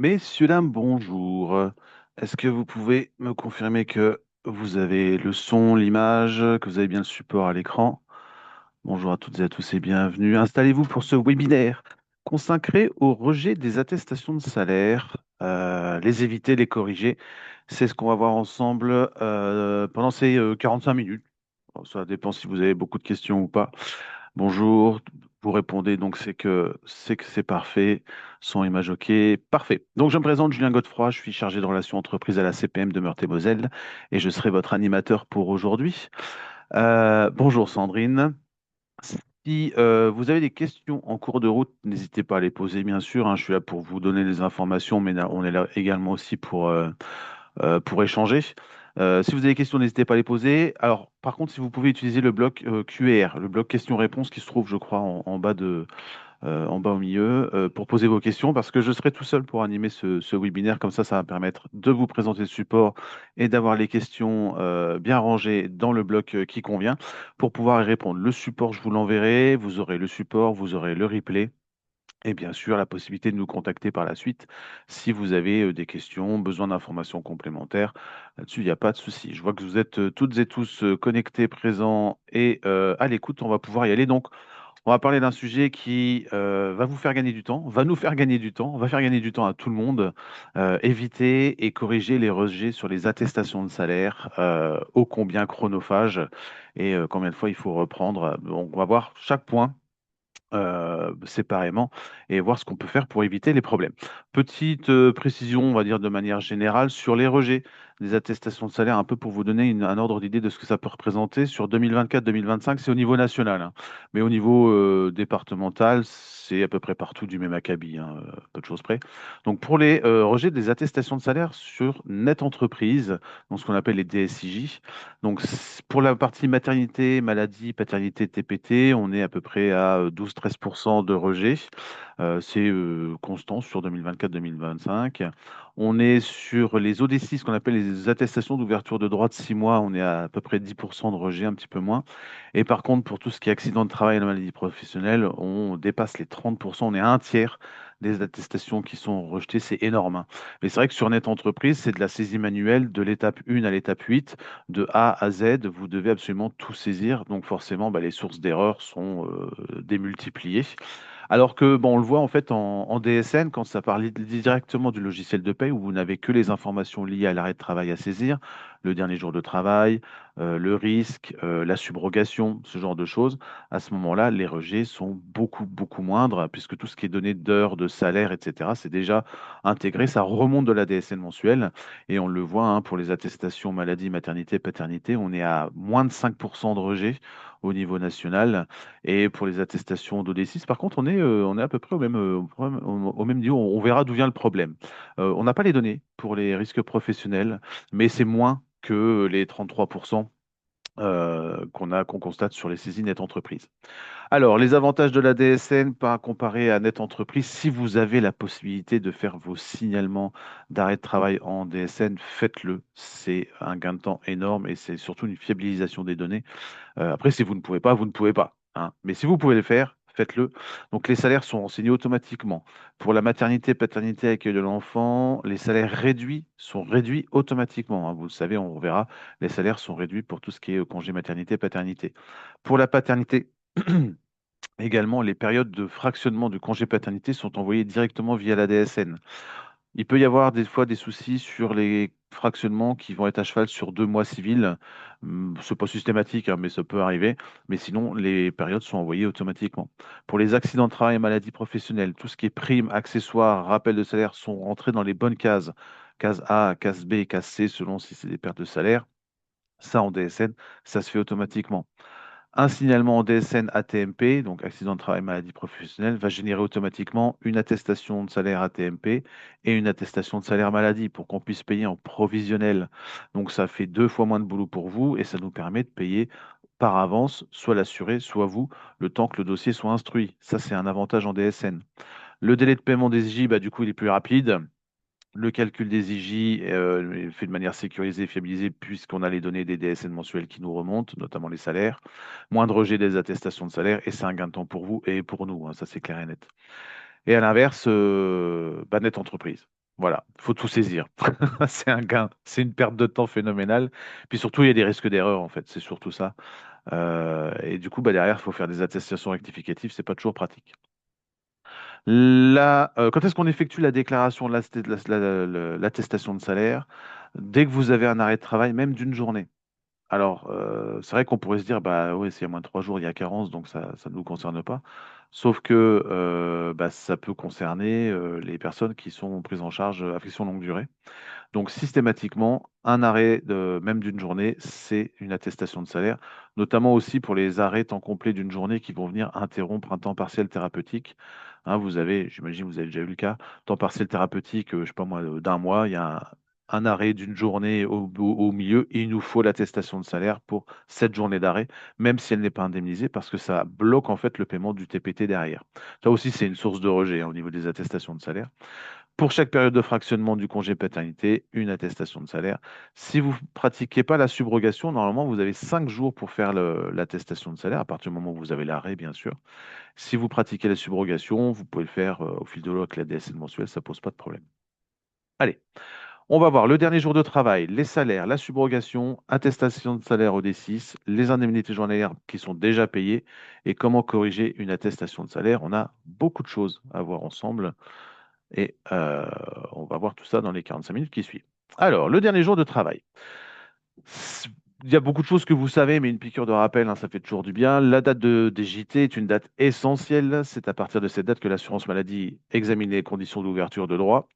Messieurs, dames, bonjour. Est-ce que vous pouvez me confirmer que vous avez le son, l'image, que vous avez bien le support à l'écran? Bonjour à toutes et à tous et bienvenue. Installez-vous pour ce webinaire consacré au rejet des attestations de salaire. Les éviter, les corriger. C'est ce qu'on va voir ensemble pendant ces 45 minutes. Bon, ça dépend si vous avez beaucoup de questions ou pas. Bonjour, vous répondez donc c'est que c'est parfait, son image OK, parfait. Donc je me présente Julien Godefroy, je suis chargé de relations entreprises à la CPM de Meurthe-et-Moselle et je serai votre animateur pour aujourd'hui. Bonjour Sandrine. Si vous avez des questions en cours de route, n'hésitez pas à les poser bien sûr, hein. Je suis là pour vous donner les informations, mais on est là également aussi pour échanger. Si vous avez des questions, n'hésitez pas à les poser. Alors, par contre, si vous pouvez utiliser le bloc QR, le bloc questions-réponses qui se trouve, je crois, en bas au milieu, pour poser vos questions, parce que je serai tout seul pour animer ce webinaire. Comme ça va me permettre de vous présenter le support et d'avoir les questions bien rangées dans le bloc qui convient pour pouvoir y répondre. Le support, je vous l'enverrai. Vous aurez le support, vous aurez le replay. Et bien sûr, la possibilité de nous contacter par la suite si vous avez des questions, besoin d'informations complémentaires. Là-dessus, il n'y a pas de souci. Je vois que vous êtes toutes et tous connectés, présents et à l'écoute. On va pouvoir y aller. Donc, on va parler d'un sujet qui va vous faire gagner du temps, va nous faire gagner du temps, va faire gagner du temps à tout le monde. Éviter et corriger les rejets sur les attestations de salaire, ô combien chronophages et combien de fois il faut reprendre. Donc, on va voir chaque point séparément et voir ce qu'on peut faire pour éviter les problèmes. Petite précision, on va dire de manière générale, sur les rejets des attestations de salaire, un peu pour vous donner un ordre d'idée de ce que ça peut représenter. Sur 2024-2025, c'est au niveau national, hein. Mais au niveau départemental, c'est à peu près partout du même acabit, hein, peu de choses près. Donc pour les rejets des attestations de salaire sur net entreprise, donc ce qu'on appelle les DSIJ, donc, pour la partie maternité, maladie, paternité, TPT, on est à peu près à 12-13% de rejet. C'est constant sur 2024-2025. On est sur les OD6, ce qu'on appelle les attestations d'ouverture de droit de 6 mois, on est à peu près 10% de rejet, un petit peu moins. Et par contre, pour tout ce qui est accident de travail et la maladie professionnelle, on dépasse les 30%, on est à un tiers des attestations qui sont rejetées, c'est énorme, hein. Mais c'est vrai que sur Net Entreprise, c'est de la saisie manuelle de l'étape 1 à l'étape 8 de A à Z, vous devez absolument tout saisir. Donc forcément, bah, les sources d'erreurs sont démultipliées. Alors que, bon, on le voit en fait en DSN, quand ça parle directement du logiciel de paye, où vous n'avez que les informations liées à l'arrêt de travail à saisir, le dernier jour de travail, le risque, la subrogation, ce genre de choses, à ce moment-là, les rejets sont beaucoup, beaucoup moindres, puisque tout ce qui est donné d'heures, de salaire, etc., c'est déjà intégré, ça remonte de la DSN mensuelle, et on le voit hein, pour les attestations maladie, maternité, paternité, on est à moins de 5% de rejets au niveau national. Et pour les attestations d'OD6, par contre, on est à peu près au même niveau. On verra d'où vient le problème. On n'a pas les données pour les risques professionnels, mais c'est moins que les 33% qu'on constate sur les saisies net entreprises. Alors, les avantages de la DSN par comparé à Net Entreprise, si vous avez la possibilité de faire vos signalements d'arrêt de travail en DSN, faites-le. C'est un gain de temps énorme et c'est surtout une fiabilisation des données. Après, si vous ne pouvez pas, vous ne pouvez pas, hein. Mais si vous pouvez le faire, faites-le. Donc, les salaires sont renseignés automatiquement. Pour la maternité, paternité, accueil de l'enfant, les salaires réduits sont réduits automatiquement, hein. Vous le savez, on verra, les salaires sont réduits pour tout ce qui est congé maternité, paternité. Pour la paternité, également, les périodes de fractionnement du congé paternité sont envoyées directement via la DSN. Il peut y avoir des fois des soucis sur les fractionnements qui vont être à cheval sur 2 mois civils. C'est pas systématique, hein, mais ça peut arriver. Mais sinon, les périodes sont envoyées automatiquement. Pour les accidents de travail et maladies professionnelles, tout ce qui est primes, accessoires, rappel de salaire sont rentrés dans les bonnes cases. Case A, case B, case C, selon si c'est des pertes de salaire. Ça, en DSN, ça se fait automatiquement. Un signalement en DSN ATMP, donc accident de travail, maladie professionnelle, va générer automatiquement une attestation de salaire ATMP et une attestation de salaire maladie pour qu'on puisse payer en provisionnel. Donc ça fait 2 fois moins de boulot pour vous et ça nous permet de payer par avance, soit l'assuré, soit vous, le temps que le dossier soit instruit. Ça, c'est un avantage en DSN. Le délai de paiement des IJ, bah, du coup, il est plus rapide. Le calcul des IJ est fait de manière sécurisée et fiabilisée puisqu'on a les données des DSN mensuels qui nous remontent, notamment les salaires. Moins de rejet des attestations de salaire et c'est un gain de temps pour vous et pour nous, hein, ça c'est clair et net. Et à l'inverse, bah, Net Entreprise. Voilà, il faut tout saisir. C'est un gain, c'est une perte de temps phénoménale. Puis surtout, il y a des risques d'erreur, en fait, c'est surtout ça. Et du coup, bah, derrière, il faut faire des attestations rectificatives, c'est pas toujours pratique. Quand est-ce qu'on effectue la déclaration de l'attestation de salaire? Dès que vous avez un arrêt de travail, même d'une journée. Alors, c'est vrai qu'on pourrait se dire, bah oui, s'il y a moins de 3 jours, il y a carence, donc ça ne nous concerne pas. Sauf que bah, ça peut concerner les personnes qui sont prises en charge affection longue durée. Donc, systématiquement, un arrêt même d'une journée, c'est une attestation de salaire, notamment aussi pour les arrêts temps complet d'une journée qui vont venir interrompre un temps partiel thérapeutique. Hein, vous avez, j'imagine, vous avez déjà eu le cas, temps partiel thérapeutique, je sais pas moi, d'un mois, il y a un arrêt d'une journée au milieu et il nous faut l'attestation de salaire pour cette journée d'arrêt, même si elle n'est pas indemnisée, parce que ça bloque en fait le paiement du TPT derrière. Ça aussi, c'est une source de rejet hein, au niveau des attestations de salaire. Pour chaque période de fractionnement du congé paternité, une attestation de salaire. Si vous ne pratiquez pas la subrogation, normalement, vous avez 5 jours pour faire l'attestation de salaire, à partir du moment où vous avez l'arrêt, bien sûr. Si vous pratiquez la subrogation, vous pouvez le faire au fil de l'eau avec la DSL mensuelle, ça ne pose pas de problème. Allez, on va voir le dernier jour de travail, les salaires, la subrogation, attestation de salaire au D6, les indemnités journalières qui sont déjà payées et comment corriger une attestation de salaire. On a beaucoup de choses à voir ensemble. Et on va voir tout ça dans les 45 minutes qui suivent. Alors, le dernier jour de travail. Il y a beaucoup de choses que vous savez, mais une piqûre de rappel, hein, ça fait toujours du bien. La date des JT est une date essentielle. C'est à partir de cette date que l'assurance maladie examine les conditions d'ouverture de droit,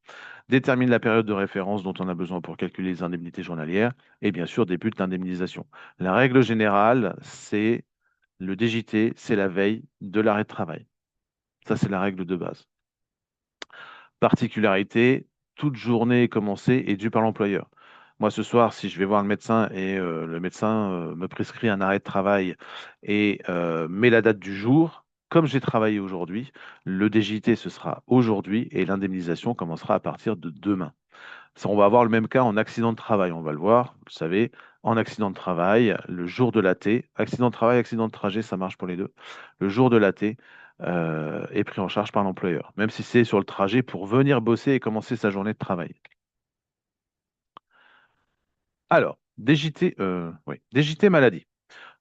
détermine la période de référence dont on a besoin pour calculer les indemnités journalières et bien sûr débute l'indemnisation. La règle générale, c'est le DJT, c'est la veille de l'arrêt de travail. Ça, c'est la règle de base. Particularité, toute journée commencée est due par l'employeur. Moi, ce soir, si je vais voir le médecin et le médecin me prescrit un arrêt de travail et met la date du jour, comme j'ai travaillé aujourd'hui, le DJT, ce sera aujourd'hui et l'indemnisation commencera à partir de demain. Ça, on va avoir le même cas en accident de travail, on va le voir, vous savez, en accident de travail, le jour de l'AT, accident de travail, accident de trajet, ça marche pour les deux. Le jour de l'AT est pris en charge par l'employeur, même si c'est sur le trajet pour venir bosser et commencer sa journée de travail. Alors, DJT maladie.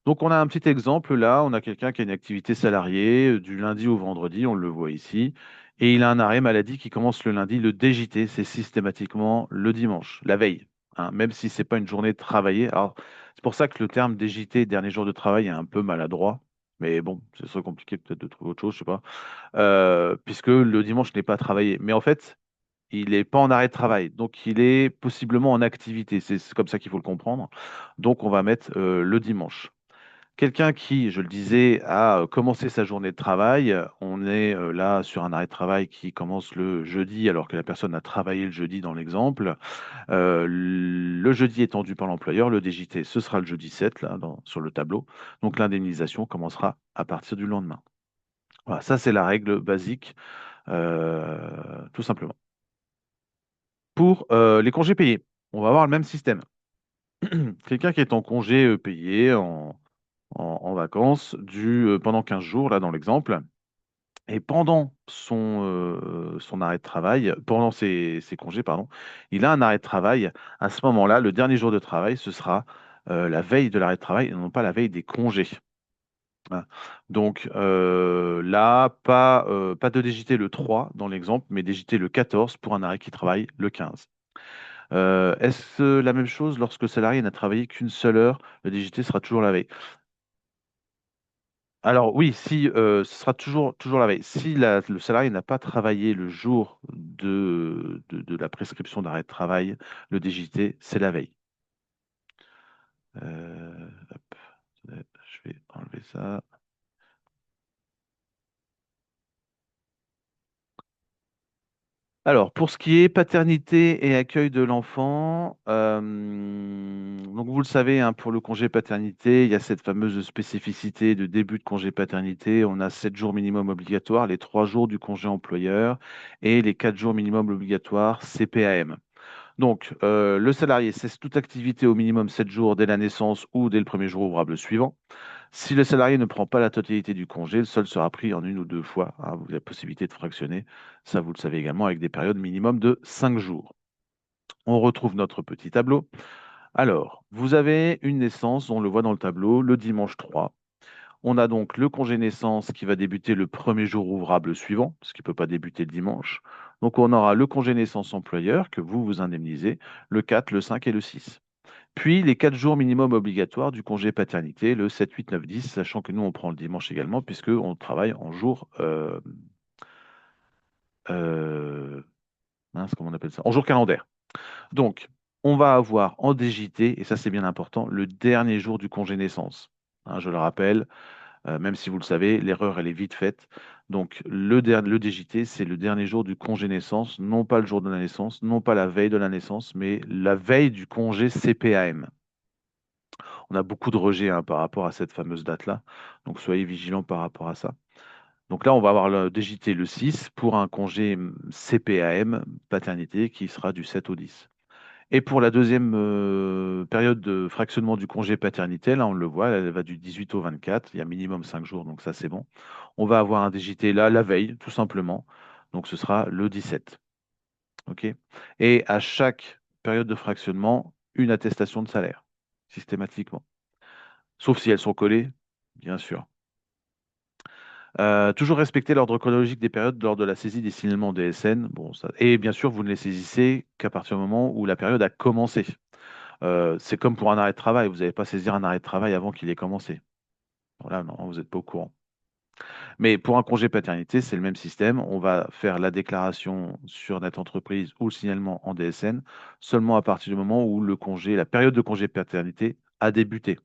Donc, on a un petit exemple là. On a quelqu'un qui a une activité salariée du lundi au vendredi, on le voit ici. Et il a un arrêt maladie qui commence le lundi. Le DJT, c'est systématiquement le dimanche, la veille, hein, même si c'est pas une journée travaillée. Alors, c'est pour ça que le terme DJT, dernier jour de travail, est un peu maladroit. Mais bon, ce serait compliqué peut-être de trouver autre chose, je sais pas. Puisque le dimanche n'est pas travaillé. Mais en fait, il n'est pas en arrêt de travail, donc il est possiblement en activité. C'est comme ça qu'il faut le comprendre. Donc, on va mettre le dimanche. Quelqu'un qui, je le disais, a commencé sa journée de travail, on est là sur un arrêt de travail qui commence le jeudi alors que la personne a travaillé le jeudi dans l'exemple. Le jeudi est tendu par l'employeur, le DJT, ce sera le jeudi 7 là, sur le tableau. Donc l'indemnisation commencera à partir du lendemain. Voilà, ça c'est la règle basique, tout simplement. Pour les congés payés, on va avoir le même système. Quelqu'un qui est en congé payé, en vacances, pendant 15 jours, là dans l'exemple, et pendant son arrêt de travail, pendant ses congés, pardon, il a un arrêt de travail. À ce moment-là, le dernier jour de travail, ce sera la veille de l'arrêt de travail et non pas la veille des congés. Hein. Donc là, pas de DJT le 3 dans l'exemple, mais DJT le 14 pour un arrêt qui travaille le 15. Est-ce la même chose lorsque le salarié n'a travaillé qu'une seule heure, le DJT sera toujours la veille? Alors oui, si ce sera toujours la veille. Si le salarié n'a pas travaillé le jour de la prescription d'arrêt de travail, le DJT, c'est la veille. Hop, je vais enlever ça. Alors, pour ce qui est paternité et accueil de l'enfant, donc vous le savez, hein, pour le congé paternité, il y a cette fameuse spécificité de début de congé paternité. On a 7 jours minimum obligatoires, les 3 jours du congé employeur et les 4 jours minimum obligatoires CPAM. Donc, le salarié cesse toute activité au minimum 7 jours dès la naissance ou dès le premier jour ouvrable suivant. Si le salarié ne prend pas la totalité du congé, le solde sera pris en une ou deux fois, hein. Vous avez la possibilité de fractionner. Ça, vous le savez également, avec des périodes minimum de 5 jours. On retrouve notre petit tableau. Alors, vous avez une naissance, on le voit dans le tableau, le dimanche 3. On a donc le congé naissance qui va débuter le premier jour ouvrable suivant, parce qu'il ne peut pas débuter le dimanche. Donc on aura le congé naissance employeur que vous indemnisez, le 4, le 5 et le 6. Puis les 4 jours minimum obligatoires du congé paternité, le 7, 8, 9, 10, sachant que nous on prend le dimanche également, puisqu'on travaille en jour, euh, mince, comment on appelle ça? En jour calendaire. Donc, on va avoir en DJT, et ça c'est bien important, le dernier jour du congé naissance. Hein, je le rappelle, même si vous le savez, l'erreur elle est vite faite. Donc, le DJT, c'est le dernier jour du congé naissance, non pas le jour de la naissance, non pas la veille de la naissance, mais la veille du congé CPAM. On a beaucoup de rejets, hein, par rapport à cette fameuse date-là, donc soyez vigilants par rapport à ça. Donc là, on va avoir le DJT le 6 pour un congé CPAM, paternité, qui sera du 7 au 10. Et pour la deuxième période de fractionnement du congé paternité, là on le voit, elle va du 18 au 24, il y a minimum 5 jours, donc ça c'est bon. On va avoir un DJT là la veille, tout simplement. Donc ce sera le 17. OK? Et à chaque période de fractionnement, une attestation de salaire, systématiquement. Sauf si elles sont collées, bien sûr. Toujours respecter l'ordre chronologique des périodes lors de la saisie des signalements DSN. Bon, ça... Et bien sûr, vous ne les saisissez qu'à partir du moment où la période a commencé. C'est comme pour un arrêt de travail. Vous n'allez pas saisir un arrêt de travail avant qu'il ait commencé. Voilà, non, vous n'êtes pas au courant. Mais pour un congé paternité, c'est le même système. On va faire la déclaration sur notre entreprise ou le signalement en DSN seulement à partir du moment où le congé, la période de congé paternité a débuté.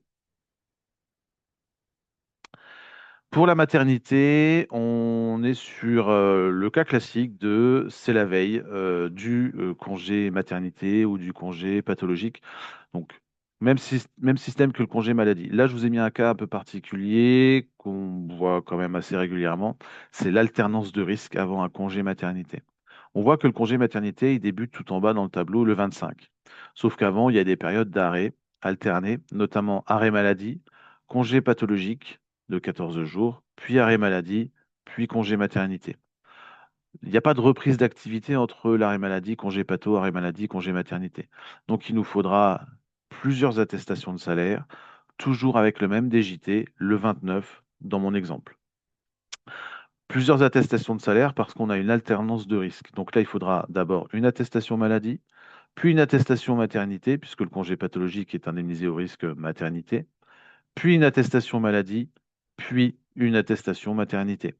Pour la maternité, on est sur le cas classique de c'est la veille du congé maternité ou du congé pathologique. Donc, même système que le congé maladie. Là, je vous ai mis un cas un peu particulier qu'on voit quand même assez régulièrement. C'est l'alternance de risque avant un congé maternité. On voit que le congé maternité, il débute tout en bas dans le tableau le 25. Sauf qu'avant, il y a des périodes d'arrêt alternés, notamment arrêt maladie, congé pathologique de 14 jours, puis arrêt maladie, puis congé maternité. Il n'y a pas de reprise d'activité entre l'arrêt maladie, congé pato, arrêt maladie, congé maternité. Donc il nous faudra plusieurs attestations de salaire, toujours avec le même DJT, le 29 dans mon exemple. Plusieurs attestations de salaire parce qu'on a une alternance de risque. Donc là, il faudra d'abord une attestation maladie, puis une attestation maternité, puisque le congé pathologique est indemnisé au risque maternité, puis une attestation maladie, puis une attestation maternité,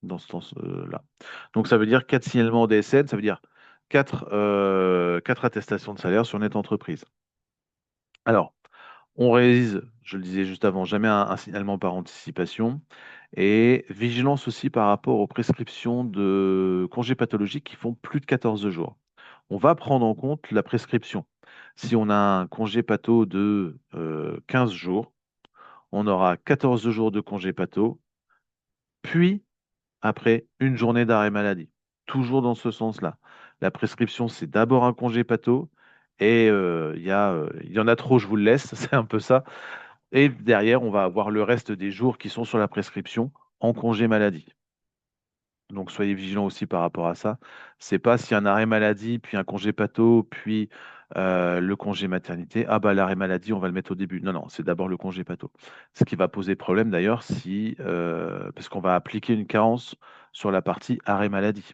dans ce sens-là. Donc ça veut dire 4 signalements DSN, ça veut dire 4 attestations de salaire sur net entreprise. Alors, on réalise, je le disais juste avant, jamais un signalement par anticipation. Et vigilance aussi par rapport aux prescriptions de congés pathologiques qui font plus de 14 jours. On va prendre en compte la prescription. Si on a un congé patho de 15 jours, on aura 14 jours de congé patho, puis après une journée d'arrêt maladie. Toujours dans ce sens-là. La prescription, c'est d'abord un congé patho, et il y en a trop, je vous le laisse, c'est un peu ça. Et derrière, on va avoir le reste des jours qui sont sur la prescription en congé maladie. Donc soyez vigilants aussi par rapport à ça. C'est pas si un arrêt maladie, puis un congé pato, puis le congé maternité. Ah bah l'arrêt maladie, on va le mettre au début. Non, non, c'est d'abord le congé pato. Ce qui va poser problème d'ailleurs si parce qu'on va appliquer une carence sur la partie arrêt maladie.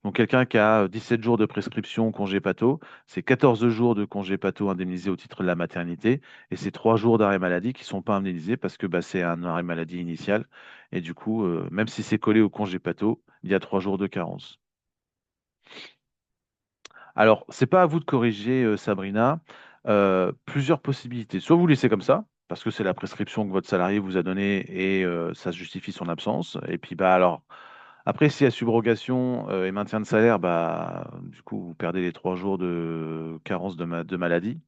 Donc, quelqu'un qui a 17 jours de prescription congé pato, c'est 14 jours de congé pato indemnisé au titre de la maternité, et c'est 3 jours d'arrêt maladie qui ne sont pas indemnisés parce que bah, c'est un arrêt maladie initial. Et du coup, même si c'est collé au congé pato, il y a 3 jours de carence. Alors, c'est pas à vous de corriger, Sabrina. Plusieurs possibilités. Soit vous laissez comme ça, parce que c'est la prescription que votre salarié vous a donnée et ça justifie son absence. Et puis, bah alors, après, s'il y a subrogation et maintien de salaire, bah, du coup, vous perdez les 3 jours de carence de maladie.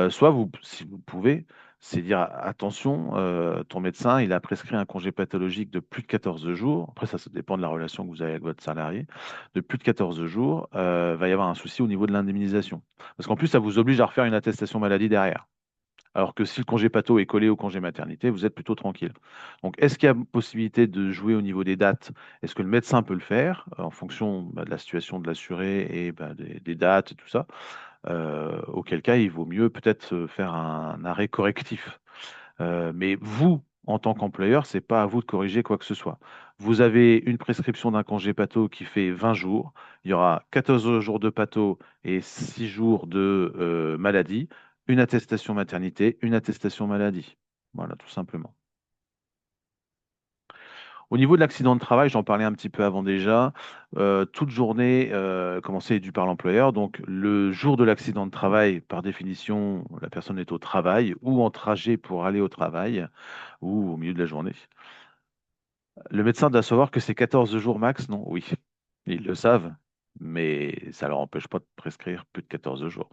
Soit vous, si vous pouvez, c'est dire attention, ton médecin, il a prescrit un congé pathologique de plus de 14 jours. Après, ça dépend de la relation que vous avez avec votre salarié. De plus de 14 jours, va y avoir un souci au niveau de l'indemnisation. Parce qu'en plus, ça vous oblige à refaire une attestation maladie derrière. Alors que si le congé pato est collé au congé maternité, vous êtes plutôt tranquille. Donc, est-ce qu'il y a possibilité de jouer au niveau des dates? Est-ce que le médecin peut le faire en fonction de la situation de l'assuré et des dates et tout ça? Auquel cas, il vaut mieux peut-être faire un arrêt correctif. Mais vous, en tant qu'employeur, c'est pas à vous de corriger quoi que ce soit. Vous avez une prescription d'un congé pato qui fait 20 jours. Il y aura 14 jours de pato et 6 jours de maladie. Une attestation maternité, une attestation maladie. Voilà, tout simplement. Au niveau de l'accident de travail, j'en parlais un petit peu avant déjà. Toute journée commencée est due par l'employeur. Donc, le jour de l'accident de travail, par définition, la personne est au travail ou en trajet pour aller au travail ou au milieu de la journée. Le médecin doit savoir que c'est 14 jours max, non? Oui, ils le savent, mais ça leur empêche pas de prescrire plus de 14 jours.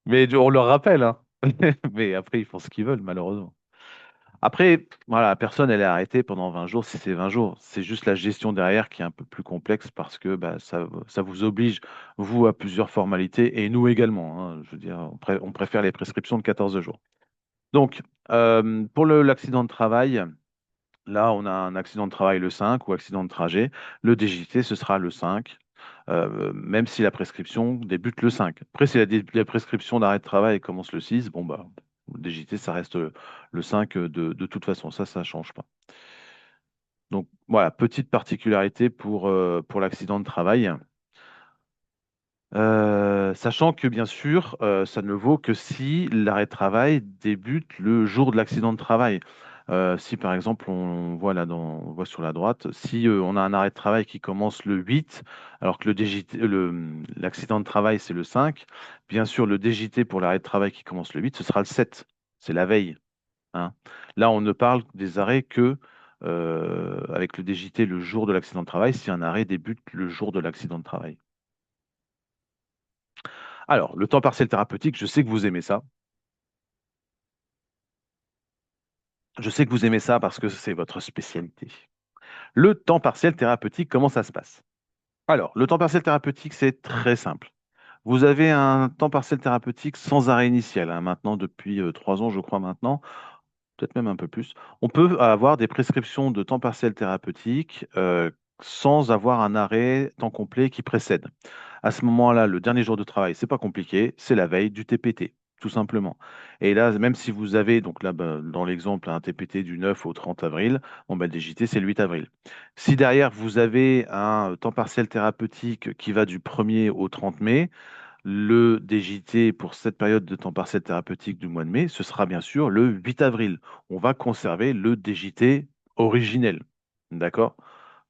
Mais on leur rappelle, hein. Mais après, ils font ce qu'ils veulent, malheureusement. Après, voilà, la personne, elle est arrêtée pendant 20 jours, si c'est 20 jours. C'est juste la gestion derrière qui est un peu plus complexe parce que bah, ça vous oblige, vous, à plusieurs formalités et nous également, hein. Je veux dire, on préfère les prescriptions de 14 jours. Donc, pour l'accident de travail, là, on a un accident de travail le 5 ou accident de trajet. Le DJT, ce sera le 5, même si la prescription débute le 5. Après, si la prescription d'arrêt de travail commence le 6, bon, bah, le DJT, ça reste le 5 de toute façon. Ça ne change pas. Donc, voilà, petite particularité pour l'accident de travail. Sachant que bien sûr, ça ne vaut que si l'arrêt de travail débute le jour de l'accident de travail. Si par exemple, on voit là on voit sur la droite, si on a un arrêt de travail qui commence le 8, alors que l'accident de travail c'est le 5, bien sûr, le DJT pour l'arrêt de travail qui commence le 8, ce sera le 7. C'est la veille, hein. Là, on ne parle des arrêts que avec le DJT le jour de l'accident de travail, si un arrêt débute le jour de l'accident de travail. Alors, le temps partiel thérapeutique, je sais que vous aimez ça. Je sais que vous aimez ça parce que c'est votre spécialité. Le temps partiel thérapeutique, comment ça se passe? Alors, le temps partiel thérapeutique, c'est très simple. Vous avez un temps partiel thérapeutique sans arrêt initial, hein, maintenant depuis 3 ans, je crois maintenant, peut-être même un peu plus. On peut avoir des prescriptions de temps partiel thérapeutique sans avoir un arrêt temps complet qui précède. À ce moment-là, le dernier jour de travail, c'est pas compliqué, c'est la veille du TPT, tout simplement. Et là, même si vous avez, donc là, dans l'exemple, un TPT du 9 au 30 avril, bon, le DJT, c'est le 8 avril. Si derrière, vous avez un temps partiel thérapeutique qui va du 1er au 30 mai, le DJT pour cette période de temps partiel thérapeutique du mois de mai, ce sera bien sûr le 8 avril. On va conserver le DJT originel. D'accord?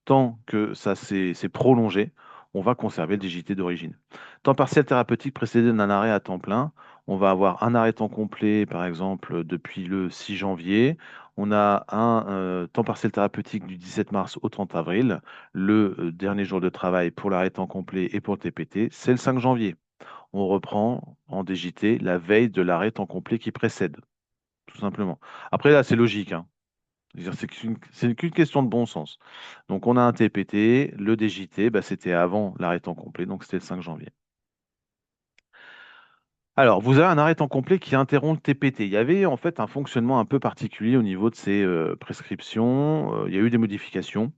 Tant que ça s'est prolongé, on va conserver le DJT d'origine. Temps partiel thérapeutique précédé d'un arrêt à temps plein, on va avoir un arrêt temps complet, par exemple, depuis le 6 janvier. On a un temps partiel thérapeutique du 17 mars au 30 avril. Le dernier jour de travail pour l'arrêt temps complet et pour le TPT, c'est le 5 janvier. On reprend en DJT la veille de l'arrêt temps complet qui précède, tout simplement. Après, là, c'est logique, hein. Je veux dire, c'est qu'une question de bon sens. Donc, on a un TPT, le DJT, bah, c'était avant l'arrêt temps complet, donc c'était le 5 janvier. Alors, vous avez un arrêt temps complet qui interrompt le TPT. Il y avait en fait un fonctionnement un peu particulier au niveau de ces prescriptions. Il y a eu des modifications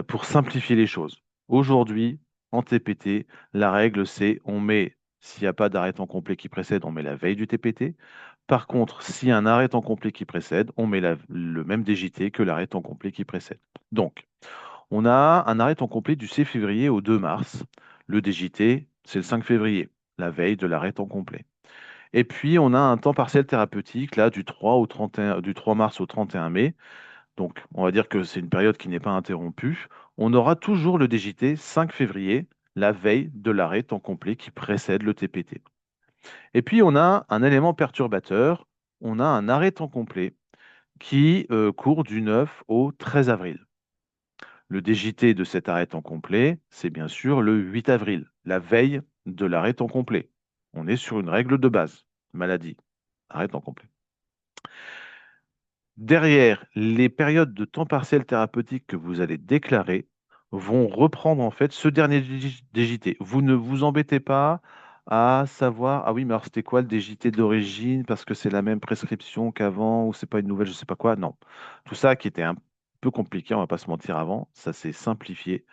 pour simplifier les choses. Aujourd'hui, en TPT, la règle, c'est on met, s'il n'y a pas d'arrêt temps complet qui précède, on met la veille du TPT. Par contre, s'il y a un arrêt temps complet qui précède, on met le même DJT que l'arrêt temps complet qui précède. Donc, on a un arrêt temps complet du 6 février au 2 mars. Le DJT, c'est le 5 février, la veille de l'arrêt temps complet. Et puis, on a un temps partiel thérapeutique, là, du 3 au 31, du 3 mars au 31 mai. Donc, on va dire que c'est une période qui n'est pas interrompue. On aura toujours le DJT 5 février, la veille de l'arrêt temps complet qui précède le TPT. Et puis, on a un élément perturbateur, on a un arrêt temps complet qui court du 9 au 13 avril. Le DJT de cet arrêt temps complet, c'est bien sûr le 8 avril, la veille de l'arrêt temps complet. On est sur une règle de base, maladie, arrêt temps complet. Derrière, les périodes de temps partiel thérapeutique que vous allez déclarer vont reprendre en fait ce dernier DJT. Vous ne vous embêtez pas À savoir, ah oui, mais alors c'était quoi le DJT d'origine? Parce que c'est la même prescription qu'avant ou c'est pas une nouvelle, je sais pas quoi. Non. Tout ça qui était un peu compliqué, on va pas se mentir avant, ça s'est simplifié.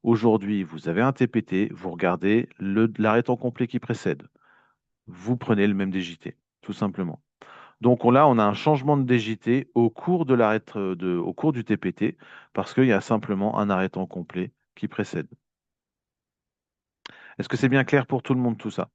Aujourd'hui, vous avez un TPT, vous regardez l'arrêt temps complet qui précède. Vous prenez le même DJT, tout simplement. Donc là, on a un changement de DJT au cours au cours du TPT, parce qu'il y a simplement un arrêt temps complet qui précède. Est-ce que c'est bien clair pour tout le monde tout ça?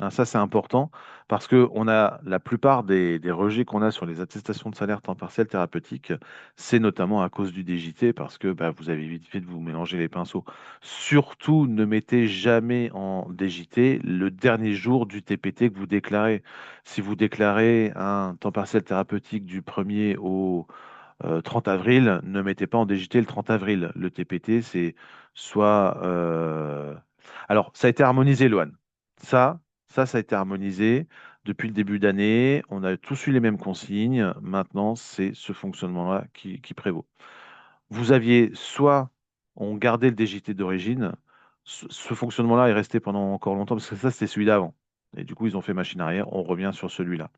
Hein, ça, c'est important parce que on a la plupart des rejets qu'on a sur les attestations de salaire temps partiel thérapeutique, c'est notamment à cause du DJT parce que bah, vous avez vite fait de vous mélanger les pinceaux. Surtout, ne mettez jamais en DJT le dernier jour du TPT que vous déclarez. Si vous déclarez un temps partiel thérapeutique du 1er au 30 avril, ne mettez pas en DJT le 30 avril. Le TPT, c'est soit... Alors, ça a été harmonisé, Loane. Ça, ça a été harmonisé depuis le début d'année. On a tous eu les mêmes consignes. Maintenant, c'est ce fonctionnement-là qui prévaut. Vous aviez soit on gardait le DJT d'origine, ce fonctionnement-là est resté pendant encore longtemps, parce que ça, c'était celui d'avant. Et du coup, ils ont fait machine arrière, on revient sur celui-là.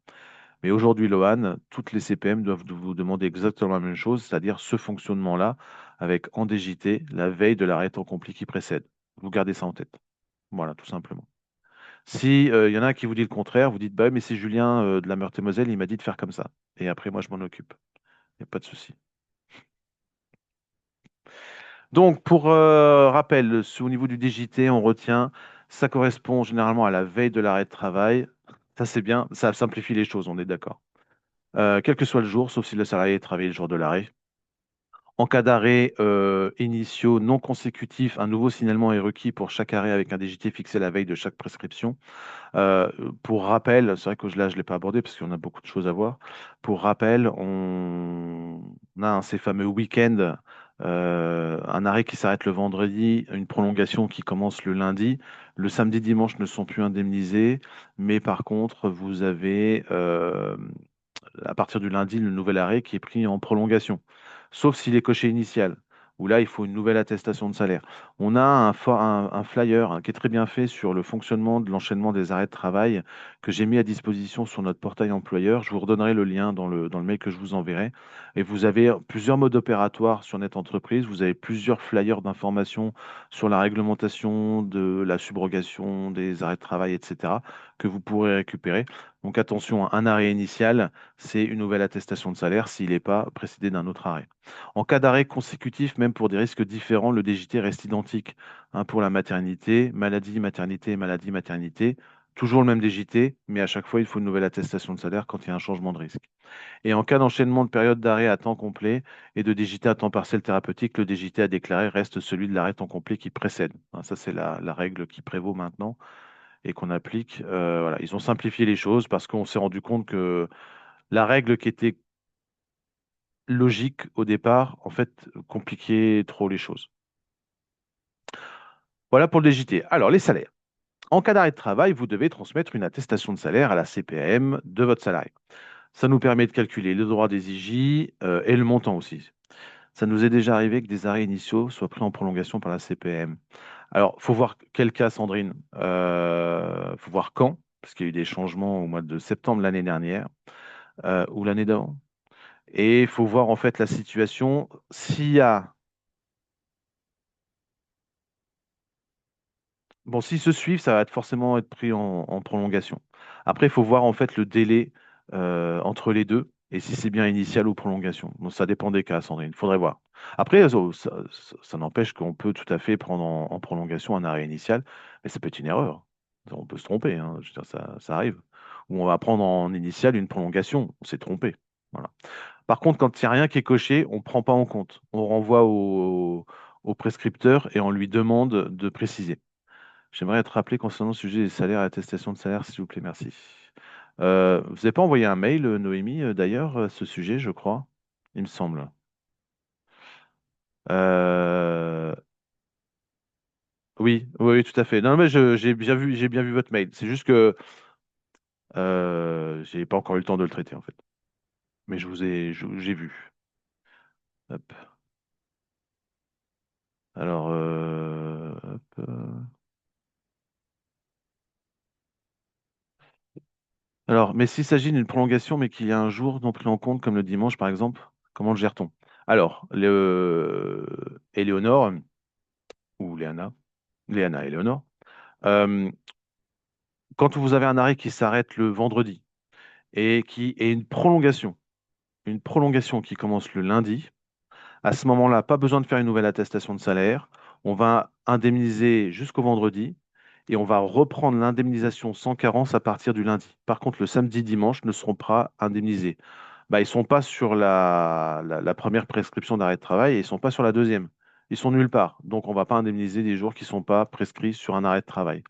Mais aujourd'hui, Lohan, toutes les CPM doivent vous demander exactement la même chose, c'est-à-dire ce fonctionnement-là, avec en DJT, la veille de l'arrêt temps complet qui précède. Vous gardez ça en tête. Voilà, tout simplement. Si il y en a un qui vous dit le contraire, vous dites bah, mais c'est Julien de la Meurthe-et-Moselle, il m'a dit de faire comme ça. Et après, moi, je m'en occupe. Il n'y a pas de souci. Donc, pour rappel, au niveau du DJT, on retient, ça correspond généralement à la veille de l'arrêt de travail. Ça, c'est bien, ça simplifie les choses, on est d'accord. Quel que soit le jour, sauf si le salarié travaille le jour de l'arrêt. En cas d'arrêt initiaux non consécutifs, un nouveau signalement est requis pour chaque arrêt avec un DJT fixé la veille de chaque prescription. Euh, pour rappel, c'est vrai que là, je ne l'ai pas abordé parce qu'on a beaucoup de choses à voir. Pour rappel, on a ces fameux week-ends, un arrêt qui s'arrête le vendredi, une prolongation qui commence le lundi. Le samedi, dimanche ne sont plus indemnisés, mais par contre, vous avez à partir du lundi le nouvel arrêt qui est pris en prolongation, sauf s'il est coché initial, où là, il faut une nouvelle attestation de salaire. On a un flyer hein, qui est très bien fait sur le fonctionnement de l'enchaînement des arrêts de travail que j'ai mis à disposition sur notre portail employeur. Je vous redonnerai le lien dans le mail que je vous enverrai. Et vous avez plusieurs modes opératoires sur Net Entreprise. Vous avez plusieurs flyers d'informations sur la réglementation de la subrogation des arrêts de travail, etc., que vous pourrez récupérer. Donc attention, un arrêt initial, c'est une nouvelle attestation de salaire s'il n'est pas précédé d'un autre arrêt. En cas d'arrêt consécutif, même pour des risques différents, le DJT reste identique. Hein, pour la maternité et maladie, maternité, toujours le même DJT, mais à chaque fois, il faut une nouvelle attestation de salaire quand il y a un changement de risque. Et en cas d'enchaînement de période d'arrêt à temps complet et de DJT à temps partiel thérapeutique, le DJT à déclarer reste celui de l'arrêt temps complet qui précède. Hein, ça, c'est la règle qui prévaut maintenant et qu'on applique. Voilà. Ils ont simplifié les choses parce qu'on s'est rendu compte que la règle qui était logique au départ, en fait, compliquait trop les choses. Voilà pour le DJT. Alors, les salaires. En cas d'arrêt de travail, vous devez transmettre une attestation de salaire à la CPM de votre salarié. Ça nous permet de calculer le droit des IJ et le montant aussi. Ça nous est déjà arrivé que des arrêts initiaux soient pris en prolongation par la CPM. Alors, faut voir quel cas, Sandrine. Faut voir quand, parce qu'il y a eu des changements au mois de septembre l'année dernière ou l'année d'avant. Et il faut voir en fait la situation. S'il y a, bon, s'ils se suivent, ça va forcément être pris en prolongation. Après, il faut voir en fait le délai entre les deux et si c'est bien initial ou prolongation. Donc, ça dépend des cas, Sandrine. Il faudrait voir. Après, ça n'empêche qu'on peut tout à fait prendre en prolongation un arrêt initial, mais ça peut être une erreur. On peut se tromper, hein. Je veux dire, ça arrive. Ou on va prendre en initial une prolongation. On s'est trompé. Voilà. Par contre, quand il n'y a rien qui est coché, on ne prend pas en compte. On renvoie au prescripteur et on lui demande de préciser. J'aimerais être rappelé concernant le sujet des salaires et attestation de salaire, s'il vous plaît, merci. Vous n'avez pas envoyé un mail, Noémie, d'ailleurs, à ce sujet, je crois, il me semble. Euh, oui, oui, oui, tout à fait. Non, mais j'ai bien vu votre mail. C'est juste que j'ai pas encore eu le temps de le traiter, en fait. Mais j'ai vu. Hop. Alors, hop, Alors, mais s'il s'agit d'une prolongation, mais qu'il y a un jour non pris en compte, comme le dimanche, par exemple, comment le gère-t-on? Alors, Éléonore, ou Léana Éléonore, euh, quand vous avez un arrêt qui s'arrête le vendredi et qui est une prolongation qui commence le lundi, à ce moment-là, pas besoin de faire une nouvelle attestation de salaire. On va indemniser jusqu'au vendredi et on va reprendre l'indemnisation sans carence à partir du lundi. Par contre, le samedi, dimanche ne seront pas indemnisés. Bah, ils ne sont pas sur la première prescription d'arrêt de travail et ils ne sont pas sur la deuxième. Ils sont nulle part. Donc, on ne va pas indemniser des jours qui ne sont pas prescrits sur un arrêt de travail.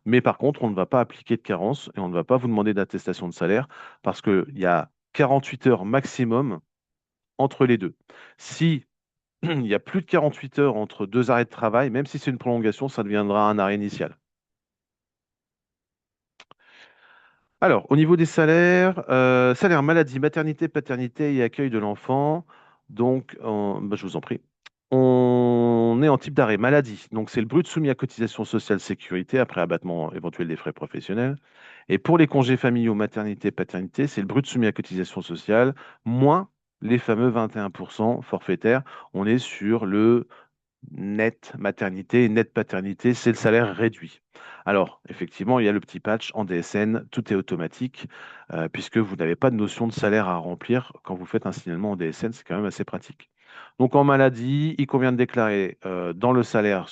Mais par contre, on ne va pas appliquer de carence et on ne va pas vous demander d'attestation de salaire parce qu'il y a 48 heures maximum entre les deux. Si il y a plus de 48 heures entre deux arrêts de travail, même si c'est une prolongation, ça deviendra un arrêt initial. Alors, au niveau des salaires, salaire maladie, maternité, paternité et accueil de l'enfant. Donc, bah, je vous en prie. On est en type d'arrêt maladie. Donc, c'est le brut soumis à cotisation sociale sécurité après abattement éventuel des frais professionnels. Et pour les congés familiaux, maternité, paternité, c'est le brut soumis à cotisation sociale moins les fameux 21% forfaitaires. On est sur le net maternité et net paternité, c'est le salaire réduit. Alors, effectivement, il y a le petit patch en DSN, tout est automatique, puisque vous n'avez pas de notion de salaire à remplir quand vous faites un signalement en DSN, c'est quand même assez pratique. Donc en maladie, il convient de déclarer dans le salaire,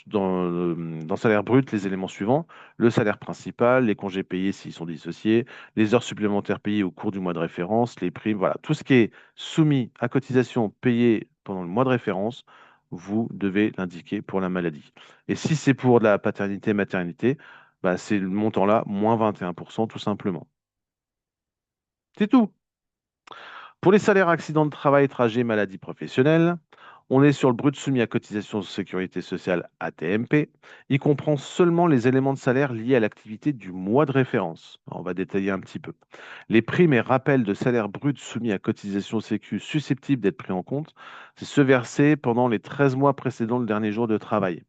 dans le salaire brut les éléments suivants, le salaire principal, les congés payés s'ils sont dissociés, les heures supplémentaires payées au cours du mois de référence, les primes, voilà, tout ce qui est soumis à cotisation payée pendant le mois de référence, vous devez l'indiquer pour la maladie. Et si c'est pour de la paternité, maternité, bah, c'est le montant là, moins 21% tout simplement. C'est tout. Pour les salaires accidents de travail, trajet, maladie professionnelle, on est sur le brut soumis à cotisation sécurité sociale ATMP. Il comprend seulement les éléments de salaire liés à l'activité du mois de référence. On va détailler un petit peu. Les primes et rappels de salaire brut soumis à cotisation sécu susceptibles d'être pris en compte, c'est ceux versés pendant les 13 mois précédant le dernier jour de travail.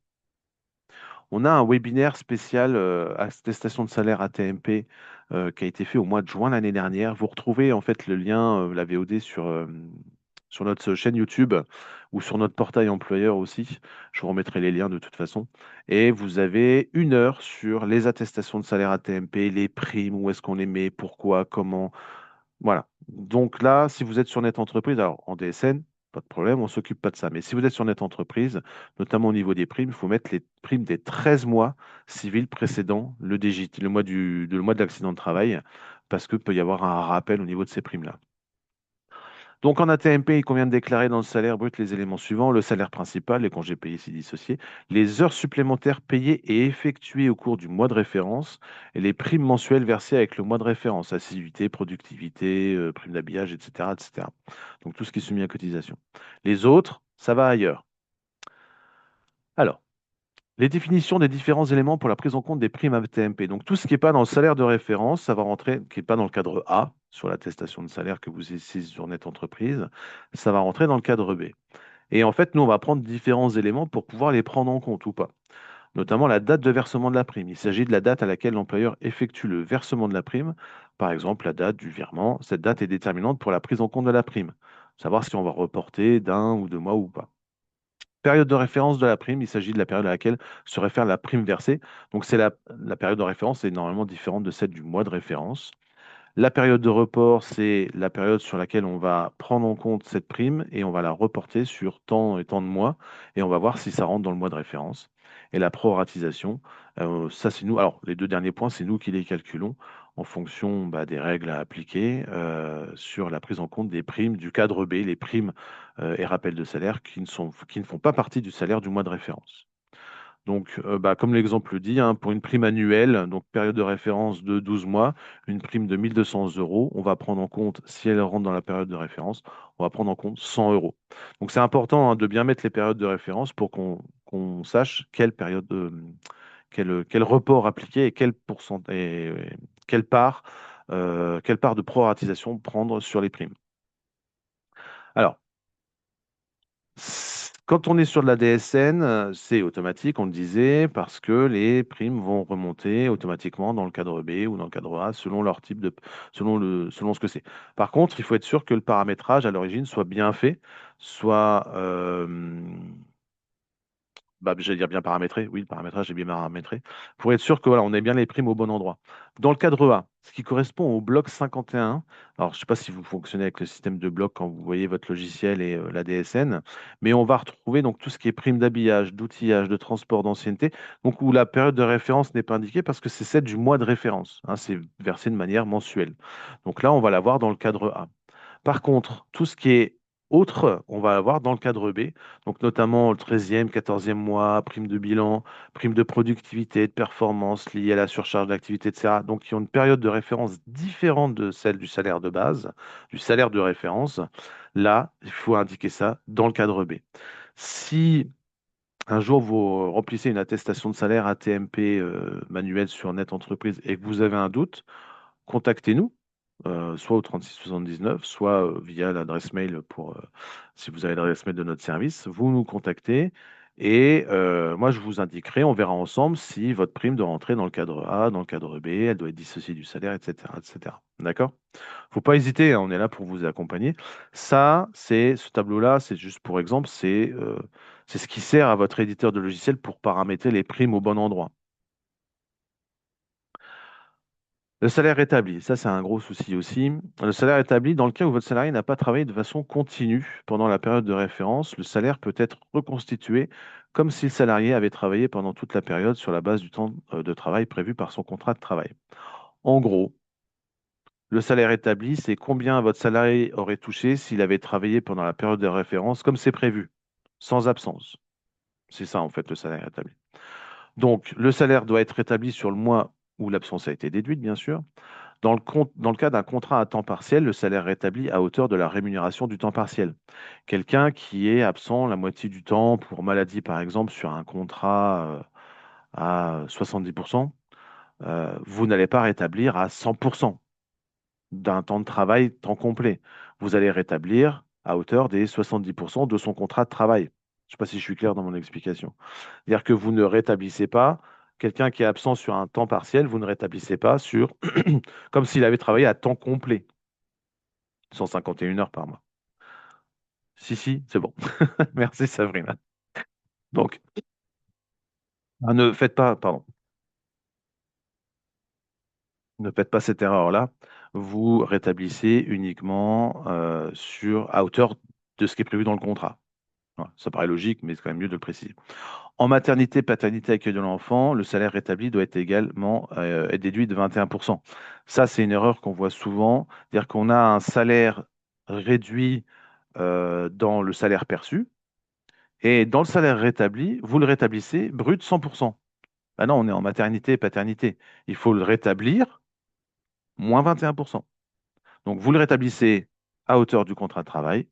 On a un webinaire spécial attestation de salaire ATMP qui a été fait au mois de juin l'année dernière. Vous retrouvez en fait le lien, la VOD sur notre chaîne YouTube ou sur notre portail employeur aussi. Je vous remettrai les liens de toute façon. Et vous avez 1 heure sur les attestations de salaire ATMP, les primes, où est-ce qu'on les met, pourquoi, comment. Voilà. Donc là, si vous êtes sur Net Entreprise, alors en DSN, pas de problème, on ne s'occupe pas de ça. Mais si vous êtes sur Net Entreprise, notamment au niveau des primes, il faut mettre les primes des 13 mois civils précédents le DGT, le mois de l'accident de travail, parce qu'il peut y avoir un rappel au niveau de ces primes-là. Donc en ATMP, il convient de déclarer dans le salaire brut les éléments suivants, le salaire principal, les congés payés si dissociés, les heures supplémentaires payées et effectuées au cours du mois de référence et les primes mensuelles versées avec le mois de référence, assiduité, productivité, prime d'habillage, etc., etc. Donc tout ce qui est soumis à cotisation. Les autres, ça va ailleurs. Alors, les définitions des différents éléments pour la prise en compte des primes ATMP. Donc tout ce qui n'est pas dans le salaire de référence, ça va rentrer, qui n'est pas dans le cadre A, sur l'attestation de salaire que vous essayez sur Net Entreprise, ça va rentrer dans le cadre B. Et en fait, nous, on va prendre différents éléments pour pouvoir les prendre en compte ou pas. Notamment la date de versement de la prime. Il s'agit de la date à laquelle l'employeur effectue le versement de la prime. Par exemple, la date du virement. Cette date est déterminante pour la prise en compte de la prime. Savoir si on va reporter d'un ou 2 mois ou pas. Période de référence de la prime, il s'agit de la période à laquelle se réfère la prime versée. Donc c'est la période de référence est normalement différente de celle du mois de référence. La période de report, c'est la période sur laquelle on va prendre en compte cette prime et on va la reporter sur tant et tant de mois et on va voir si ça rentre dans le mois de référence. Et la proratisation, ça c'est nous. Alors les deux derniers points, c'est nous qui les calculons en fonction bah, des règles à appliquer sur la prise en compte des primes du cadre B, les primes et rappels de salaire qui ne font pas partie du salaire du mois de référence. Donc, bah, comme l'exemple le dit, hein, pour une prime annuelle, donc période de référence de 12 mois, une prime de 1 200 euros, on va prendre en compte, si elle rentre dans la période de référence, on va prendre en compte 100 euros. Donc, c'est important hein, de bien mettre les périodes de référence pour qu'on sache quelle période, quel report appliquer et quelle part de proratisation prendre sur les primes. Alors, Quand on est sur de la DSN, c'est automatique, on le disait, parce que les primes vont remonter automatiquement dans le cadre B ou dans le cadre A selon leur type de, selon ce que c'est. Par contre, il faut être sûr que le paramétrage à l'origine soit bien fait, soit, j'allais dire bien paramétré, oui, le paramétrage est bien paramétré, pour être sûr que voilà, on ait bien les primes au bon endroit. Dans le cadre A, ce qui correspond au bloc 51, alors je ne sais pas si vous fonctionnez avec le système de bloc quand vous voyez votre logiciel et la DSN, mais on va retrouver donc tout ce qui est primes d'habillage, d'outillage, de transport, d'ancienneté, donc où la période de référence n'est pas indiquée parce que c'est celle du mois de référence, hein, c'est versé de manière mensuelle. Donc là, on va l'avoir dans le cadre A. Par contre, tout ce qui est autre, on va avoir dans le cadre B, donc notamment le 13e, 14e mois, prime de bilan, prime de productivité, de performance liée à la surcharge d'activité, etc. Donc, qui ont une période de référence différente de celle du salaire de base, du salaire de référence. Là, il faut indiquer ça dans le cadre B. Si un jour vous remplissez une attestation de salaire ATMP manuelle sur Net Entreprise et que vous avez un doute, contactez-nous soit au 36 79, soit via l'adresse mail pour, si vous avez l'adresse mail de notre service, vous nous contactez et moi je vous indiquerai, on verra ensemble si votre prime doit rentrer dans le cadre A, dans le cadre B, elle doit être dissociée du salaire, etc., etc. D'accord? Faut pas hésiter, hein, on est là pour vous accompagner. Ça, c'est ce tableau-là, c'est juste pour exemple, c'est ce qui sert à votre éditeur de logiciel pour paramétrer les primes au bon endroit. Le salaire établi, ça c'est un gros souci aussi. Le salaire établi, dans le cas où votre salarié n'a pas travaillé de façon continue pendant la période de référence, le salaire peut être reconstitué comme si le salarié avait travaillé pendant toute la période sur la base du temps de travail prévu par son contrat de travail. En gros, le salaire établi, c'est combien votre salarié aurait touché s'il avait travaillé pendant la période de référence comme c'est prévu, sans absence. C'est ça en fait le salaire établi. Donc, le salaire doit être établi sur le mois où l'absence a été déduite, bien sûr. Dans le cas d'un contrat à temps partiel, le salaire est établi à hauteur de la rémunération du temps partiel. Quelqu'un qui est absent la moitié du temps pour maladie, par exemple, sur un contrat à 70%, vous n'allez pas rétablir à 100% d'un temps de travail temps complet. Vous allez rétablir à hauteur des 70% de son contrat de travail. Je ne sais pas si je suis clair dans mon explication. C'est-à-dire que vous ne rétablissez pas quelqu'un qui est absent sur un temps partiel, vous ne rétablissez pas sur comme s'il avait travaillé à temps complet, 151 heures par mois. Si, si, c'est bon. Merci Sabrina. Donc, ne faites pas, pardon, ne faites pas cette erreur-là. Vous rétablissez uniquement à hauteur de ce qui est prévu dans le contrat. Voilà, ça paraît logique, mais c'est quand même mieux de le préciser. En maternité, paternité, accueil de l'enfant, le salaire rétabli doit être également être déduit de 21%. Ça, c'est une erreur qu'on voit souvent, c'est-à-dire qu'on a un salaire réduit dans le salaire perçu, et dans le salaire rétabli, vous le rétablissez brut 100%. Ah non, on est en maternité et paternité. Il faut le rétablir moins 21%. Donc, vous le rétablissez à hauteur du contrat de travail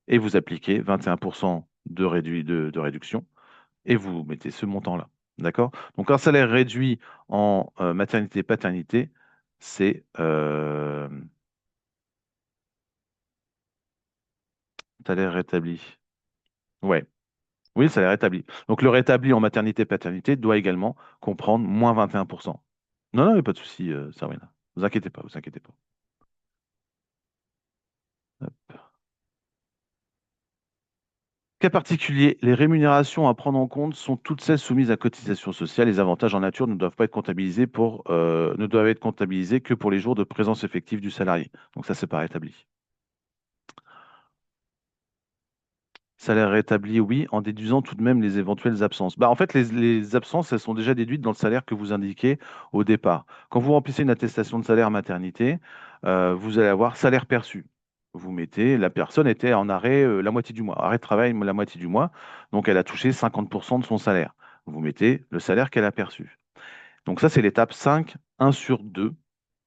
et vous appliquez 21% de réduction et vous mettez ce montant-là. D'accord? Donc, un salaire réduit en maternité-paternité, c'est salaire rétabli. Ouais. Oui, le salaire rétabli. Donc, le rétabli en maternité-paternité doit également comprendre moins 21%. Non, non, il n'y a pas de souci, Sabrina. Vous inquiétez pas, vous inquiétez pas. Cas particulier, les rémunérations à prendre en compte sont toutes celles soumises à cotisation sociale. Les avantages en nature ne doivent pas être comptabilisés ne doivent être comptabilisés que pour les jours de présence effective du salarié. Donc ça, c'est pas rétabli. Salaire rétabli, oui, en déduisant tout de même les éventuelles absences. En fait, les absences, elles sont déjà déduites dans le salaire que vous indiquez au départ. Quand vous remplissez une attestation de salaire maternité, vous allez avoir salaire perçu. Vous mettez, la personne était en arrêt la moitié du mois, arrêt de travail la moitié du mois, donc elle a touché 50% de son salaire. Vous mettez le salaire qu'elle a perçu. Donc ça, c'est l'étape 5, 1 sur 2,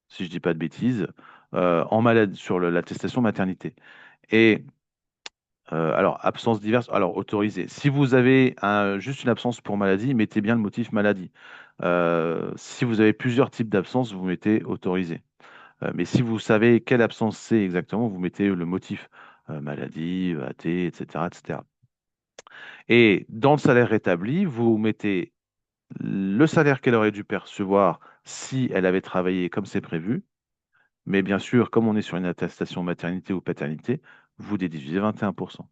si je ne dis pas de bêtises, sur l'attestation maternité. Et alors, absence diverse, alors autorisée. Si vous avez juste une absence pour maladie, mettez bien le motif maladie. Si vous avez plusieurs types d'absence, vous mettez autorisé. Mais si vous savez quelle absence c'est exactement, vous mettez le motif maladie, AT, etc., etc. Et dans le salaire rétabli, vous mettez le salaire qu'elle aurait dû percevoir si elle avait travaillé comme c'est prévu. Mais bien sûr, comme on est sur une attestation maternité ou paternité, vous déduisez 21%.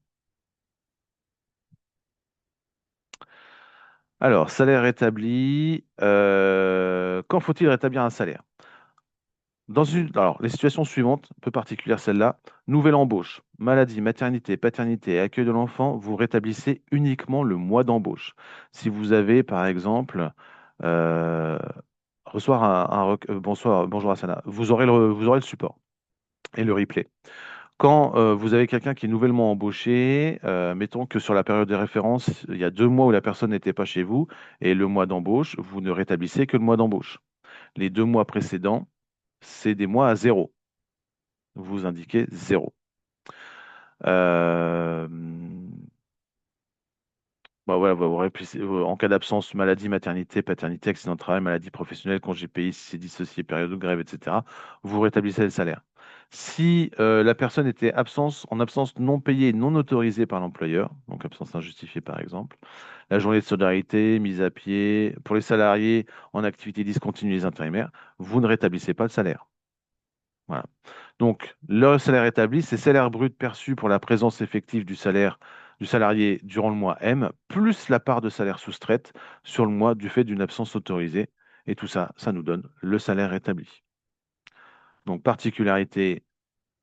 Alors, salaire rétabli. Quand faut-il rétablir un salaire? Alors, les situations suivantes, un peu particulières celle-là, nouvelle embauche, maladie, maternité, paternité et accueil de l'enfant, vous rétablissez uniquement le mois d'embauche. Si vous avez, par exemple, euh, recevoir bonsoir, bonjour Asana, vous aurez le support et le replay. Quand vous avez quelqu'un qui est nouvellement embauché, mettons que sur la période de référence, il y a 2 mois où la personne n'était pas chez vous et le mois d'embauche, vous ne rétablissez que le mois d'embauche. Les 2 mois précédents, c'est des mois à zéro. Vous indiquez zéro. Euh, Bah voilà, en cas d'absence, maladie, maternité, paternité, accident de travail, maladie professionnelle, congé payé, si c'est dissocié, période de grève, etc., vous rétablissez le salaire. Si la personne était en absence non payée, non autorisée par l'employeur, donc absence injustifiée par exemple, la journée de solidarité, mise à pied, pour les salariés en activité discontinue, les intérimaires, vous ne rétablissez pas le salaire. Voilà. Donc, le salaire établi, c'est salaire brut perçu pour la présence effective du salarié durant le mois M, plus la part de salaire soustraite sur le mois du fait d'une absence autorisée. Et tout ça, ça nous donne le salaire établi. Donc, particularité,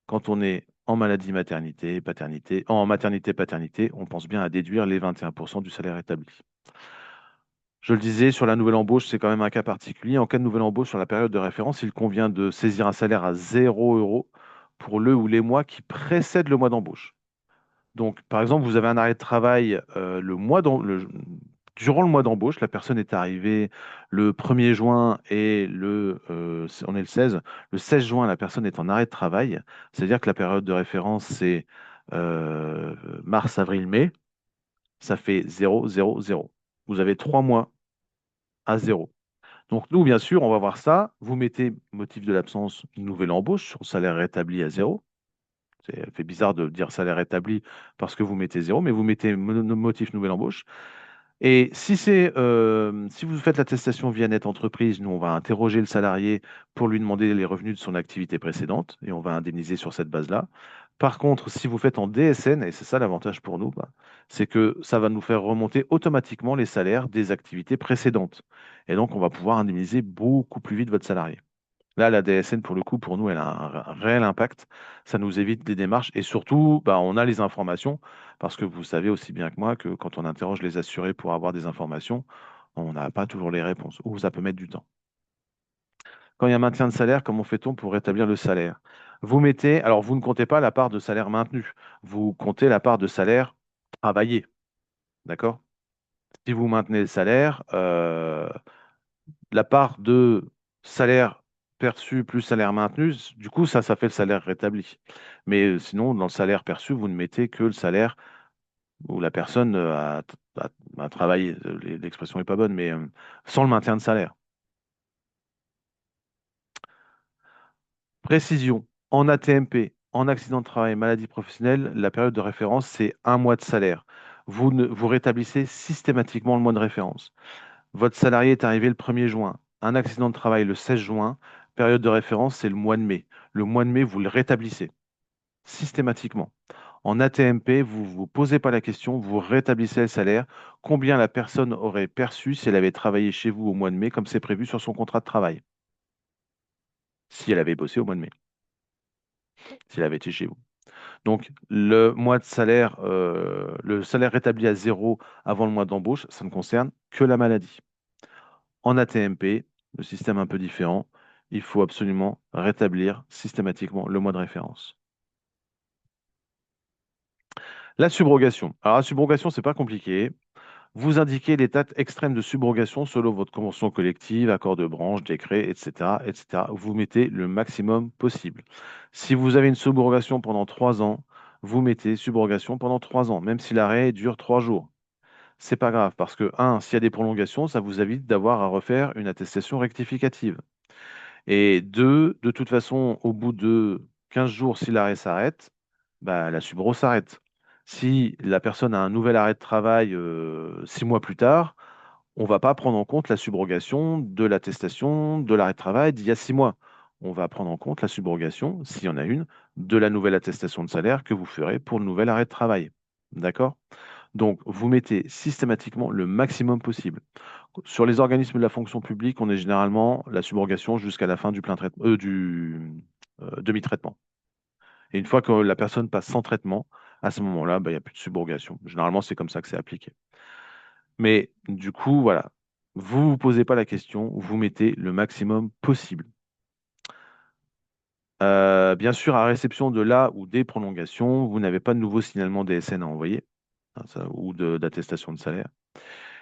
quand on est en maladie maternité, paternité, en maternité, paternité, on pense bien à déduire les 21% du salaire établi. Je le disais, sur la nouvelle embauche, c'est quand même un cas particulier. En cas de nouvelle embauche sur la période de référence, il convient de saisir un salaire à 0 € pour le ou les mois qui précèdent le mois d'embauche. Donc, par exemple, vous avez un arrêt de travail durant le mois d'embauche. La personne est arrivée le 1er juin et on est le 16. Le 16 juin, la personne est en arrêt de travail. C'est-à-dire que la période de référence, c'est euh, mars, avril, mai. Ça fait 0, 0, 0. Vous avez 3 mois à zéro. Donc nous, bien sûr, on va voir ça. Vous mettez motif de l'absence, nouvelle embauche sur salaire rétabli à zéro. C'est fait bizarre de dire salaire rétabli parce que vous mettez zéro, mais vous mettez motif nouvelle embauche. Et si vous faites l'attestation via Net Entreprise, nous, on va interroger le salarié pour lui demander les revenus de son activité précédente et on va indemniser sur cette base-là. Par contre, si vous faites en DSN, et c'est ça l'avantage pour nous, bah, c'est que ça va nous faire remonter automatiquement les salaires des activités précédentes. Et donc, on va pouvoir indemniser beaucoup plus vite votre salarié. Là, la DSN, pour le coup, pour nous, elle a un réel impact. Ça nous évite des démarches et surtout, bah, on a les informations parce que vous savez aussi bien que moi que quand on interroge les assurés pour avoir des informations, on n'a pas toujours les réponses ou ça peut mettre du temps. Quand il y a maintien de salaire, comment fait-on pour rétablir le salaire? Alors vous ne comptez pas la part de salaire maintenu, vous comptez la part de salaire travaillé, d'accord? Si vous maintenez le salaire, la part de salaire perçu plus salaire maintenu, du coup, ça fait le salaire rétabli. Mais sinon, dans le salaire perçu, vous ne mettez que le salaire où la personne a travaillé. L'expression n'est pas bonne, mais sans le maintien de salaire. Précision, en ATMP, en accident de travail, maladie professionnelle, la période de référence, c'est 1 mois de salaire. Vous rétablissez systématiquement le mois de référence. Votre salarié est arrivé le 1er juin. Un accident de travail le 16 juin. Période de référence, c'est le mois de mai. Le mois de mai, vous le rétablissez systématiquement. En ATMP, vous ne vous posez pas la question, vous rétablissez le salaire. Combien la personne aurait perçu si elle avait travaillé chez vous au mois de mai, comme c'est prévu sur son contrat de travail, si elle avait bossé au mois de mai, si elle avait été chez vous. Donc, le salaire rétabli à zéro avant le mois d'embauche, ça ne concerne que la maladie. En ATMP, le système un peu différent, il faut absolument rétablir systématiquement le mois de référence. La subrogation. Alors, la subrogation, c'est pas compliqué. Vous indiquez les dates extrêmes de subrogation selon votre convention collective, accord de branche, décret, etc., etc. Vous mettez le maximum possible. Si vous avez une subrogation pendant 3 ans, vous mettez subrogation pendant 3 ans, même si l'arrêt dure 3 jours. C'est pas grave parce que, s'il y a des prolongations, ça vous évite d'avoir à refaire une attestation rectificative. Et deux, de toute façon, au bout de 15 jours, si l'arrêt s'arrête, bah, la subro s'arrête. Si la personne a un nouvel arrêt de travail 6 mois plus tard, on ne va pas prendre en compte la subrogation de l'attestation de l'arrêt de travail d'il y a 6 mois. On va prendre en compte la subrogation, s'il y en a une, de la nouvelle attestation de salaire que vous ferez pour le nouvel arrêt de travail. D'accord? Donc, vous mettez systématiquement le maximum possible. Sur les organismes de la fonction publique, on est généralement la subrogation jusqu'à la fin du demi-traitement. Et une fois que la personne passe sans traitement, à ce moment-là, bah, il n'y a plus de subrogation. Généralement, c'est comme ça que c'est appliqué. Mais du coup, voilà, vous ne vous posez pas la question, vous mettez le maximum possible. Bien sûr, à réception de la ou des prolongations, vous n'avez pas de nouveau signalement DSN à envoyer, hein, ou d'attestation de salaire.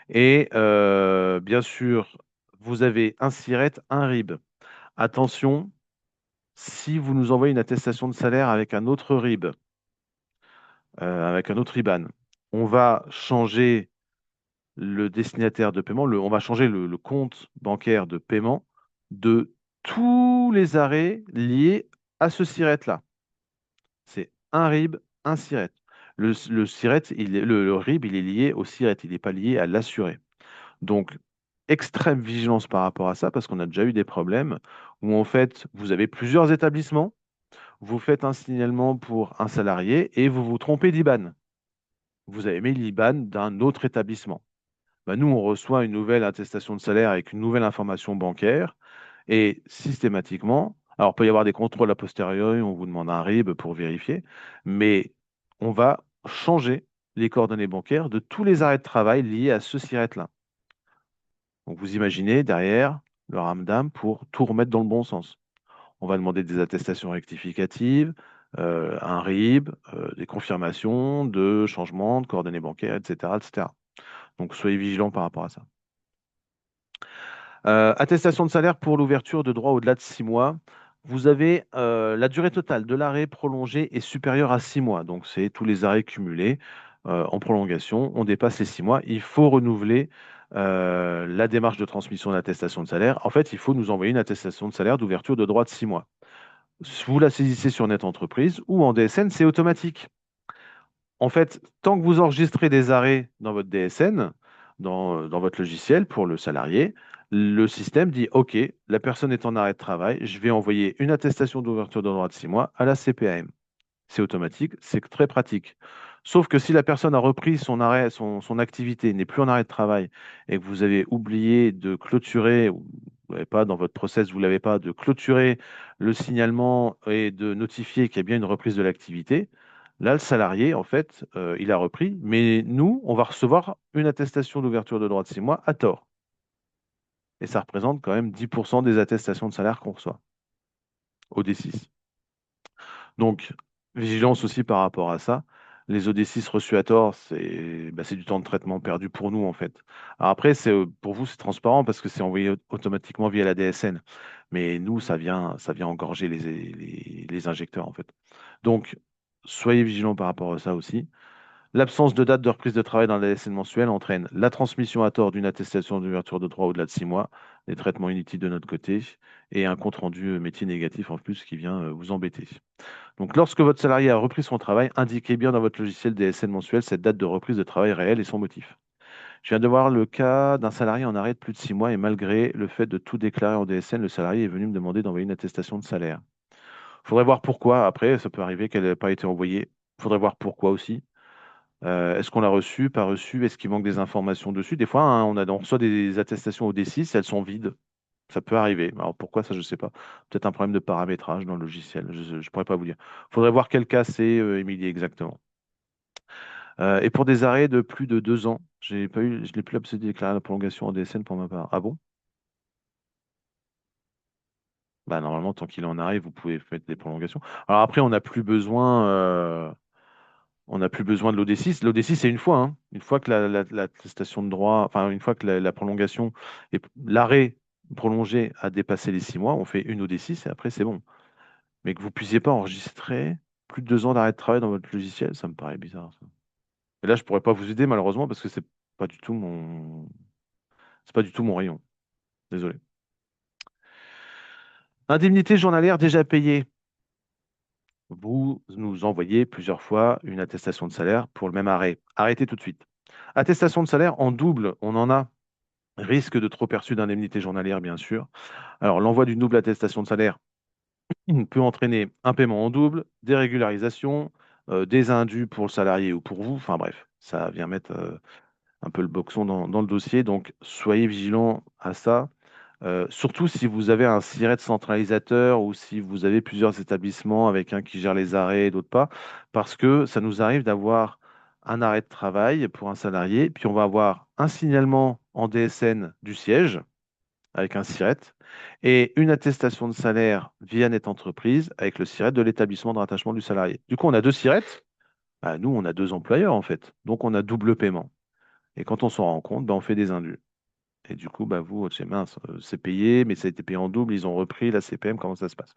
Et bien sûr, vous avez un SIRET, un RIB. Attention, si vous nous envoyez une attestation de salaire avec un autre RIB, avec un autre IBAN, on va changer le destinataire de paiement, on va changer le compte bancaire de paiement de tous les arrêts liés à ce SIRET-là. C'est un RIB, un SIRET. Le SIRET, le RIB, il est lié au SIRET, il n'est pas lié à l'assuré. Donc, extrême vigilance par rapport à ça, parce qu'on a déjà eu des problèmes où, en fait, vous avez plusieurs établissements, vous faites un signalement pour un salarié et vous vous trompez d'IBAN. Vous avez mis l'IBAN d'un autre établissement. Bah, nous, on reçoit une nouvelle attestation de salaire avec une nouvelle information bancaire et systématiquement, alors il peut y avoir des contrôles a posteriori, on vous demande un RIB pour vérifier, mais on va changer les coordonnées bancaires de tous les arrêts de travail liés à ce SIRET-là. Donc vous imaginez derrière le ramdam pour tout remettre dans le bon sens. On va demander des attestations rectificatives, un RIB, des confirmations de changement de coordonnées bancaires, etc., etc. Donc soyez vigilants par rapport à ça. Attestation de salaire pour l'ouverture de droit au-delà de 6 mois. Vous avez la durée totale de l'arrêt prolongé est supérieure à 6 mois. Donc, c'est tous les arrêts cumulés en prolongation. On dépasse les 6 mois. Il faut renouveler la démarche de transmission d'attestation de salaire. En fait, il faut nous envoyer une attestation de salaire d'ouverture de droit de 6 mois. Vous la saisissez sur Net Entreprise ou en DSN, c'est automatique. En fait, tant que vous enregistrez des arrêts dans votre DSN, dans votre logiciel pour le salarié, le système dit, OK, la personne est en arrêt de travail, je vais envoyer une attestation d'ouverture de droit de 6 mois à la CPAM. C'est automatique, c'est très pratique. Sauf que si la personne a repris son arrêt, son activité, n'est plus en arrêt de travail, et que vous avez oublié de clôturer, ou vous l'avez pas dans votre process, vous l'avez pas, de clôturer le signalement et de notifier qu'il y a bien une reprise de l'activité, là, le salarié, en fait, il a repris, mais nous, on va recevoir une attestation d'ouverture de droit de 6 mois à tort. Et ça représente quand même 10% des attestations de salaire qu'on reçoit au D6. Donc, vigilance aussi par rapport à ça. Les OD6 reçus à tort, c'est du temps de traitement perdu pour nous, en fait. Alors après, pour vous, c'est transparent parce que c'est envoyé automatiquement via la DSN. Mais nous, ça vient engorger les injecteurs, en fait. Donc, soyez vigilants par rapport à ça aussi. L'absence de date de reprise de travail dans la DSN mensuelle entraîne la transmission à tort d'une attestation d'ouverture de droit au-delà de 6 mois, des traitements inutiles de notre côté et un compte-rendu métier négatif en plus qui vient vous embêter. Donc, lorsque votre salarié a repris son travail, indiquez bien dans votre logiciel DSN mensuel cette date de reprise de travail réelle et son motif. Je viens de voir le cas d'un salarié en arrêt de plus de 6 mois et malgré le fait de tout déclarer en DSN, le salarié est venu me demander d'envoyer une attestation de salaire. Il faudrait voir pourquoi. Après, ça peut arriver qu'elle n'ait pas été envoyée. Il faudrait voir pourquoi aussi. Est-ce qu'on l'a reçu, pas reçu? Est-ce qu'il manque des informations dessus? Des fois, hein, on reçoit des attestations au D6, elles sont vides. Ça peut arriver. Alors pourquoi ça, je ne sais pas. Peut-être un problème de paramétrage dans le logiciel. Je ne pourrais pas vous dire. Il faudrait voir quel cas c'est, Émilie, exactement. Et pour des arrêts de plus de 2 ans, je n'ai plus l'habitude de déclarer la prolongation en DSN pour ma part. Ah bon? Bah, normalement, tant qu'il est en arrêt, vous pouvez mettre des prolongations. Alors après, on n'a plus besoin de l'OD6. L'OD6, c'est une fois, hein. Une fois que l'attestation de droit, enfin, une fois que la prolongation et l'arrêt prolongé a dépassé les 6 mois, on fait une OD6 et après, c'est bon. Mais que vous puissiez pas enregistrer plus de 2 ans d'arrêt de travail dans votre logiciel, ça me paraît bizarre, ça. Et là, je pourrais pas vous aider, malheureusement, parce que pas du tout c'est pas du tout mon rayon. Désolé. Indemnité journalière déjà payée. vous nous envoyez plusieurs fois une attestation de salaire pour le même arrêt. Arrêtez tout de suite. Attestation de salaire en double, on en a. Risque de trop perçu d'indemnité journalière, bien sûr. Alors, l'envoi d'une double attestation de salaire peut entraîner un paiement en double, des régularisations, des indus pour le salarié ou pour vous. Enfin bref, ça vient mettre un peu le boxon dans le dossier. Donc, soyez vigilants à ça. Surtout si vous avez un SIRET centralisateur ou si vous avez plusieurs établissements avec un qui gère les arrêts et d'autres pas, parce que ça nous arrive d'avoir un arrêt de travail pour un salarié, puis on va avoir un signalement en DSN du siège avec un SIRET et une attestation de salaire via Net Entreprise avec le SIRET de l'établissement de rattachement du salarié. Du coup, on a deux SIRET. Bah, nous, on a deux employeurs en fait. Donc, on a double paiement. Et quand on s'en rend compte, bah, on fait des indus. Et du coup, bah, vous, c'est mince, c'est payé, mais ça a été payé en double, ils ont repris la CPM, comment ça se passe?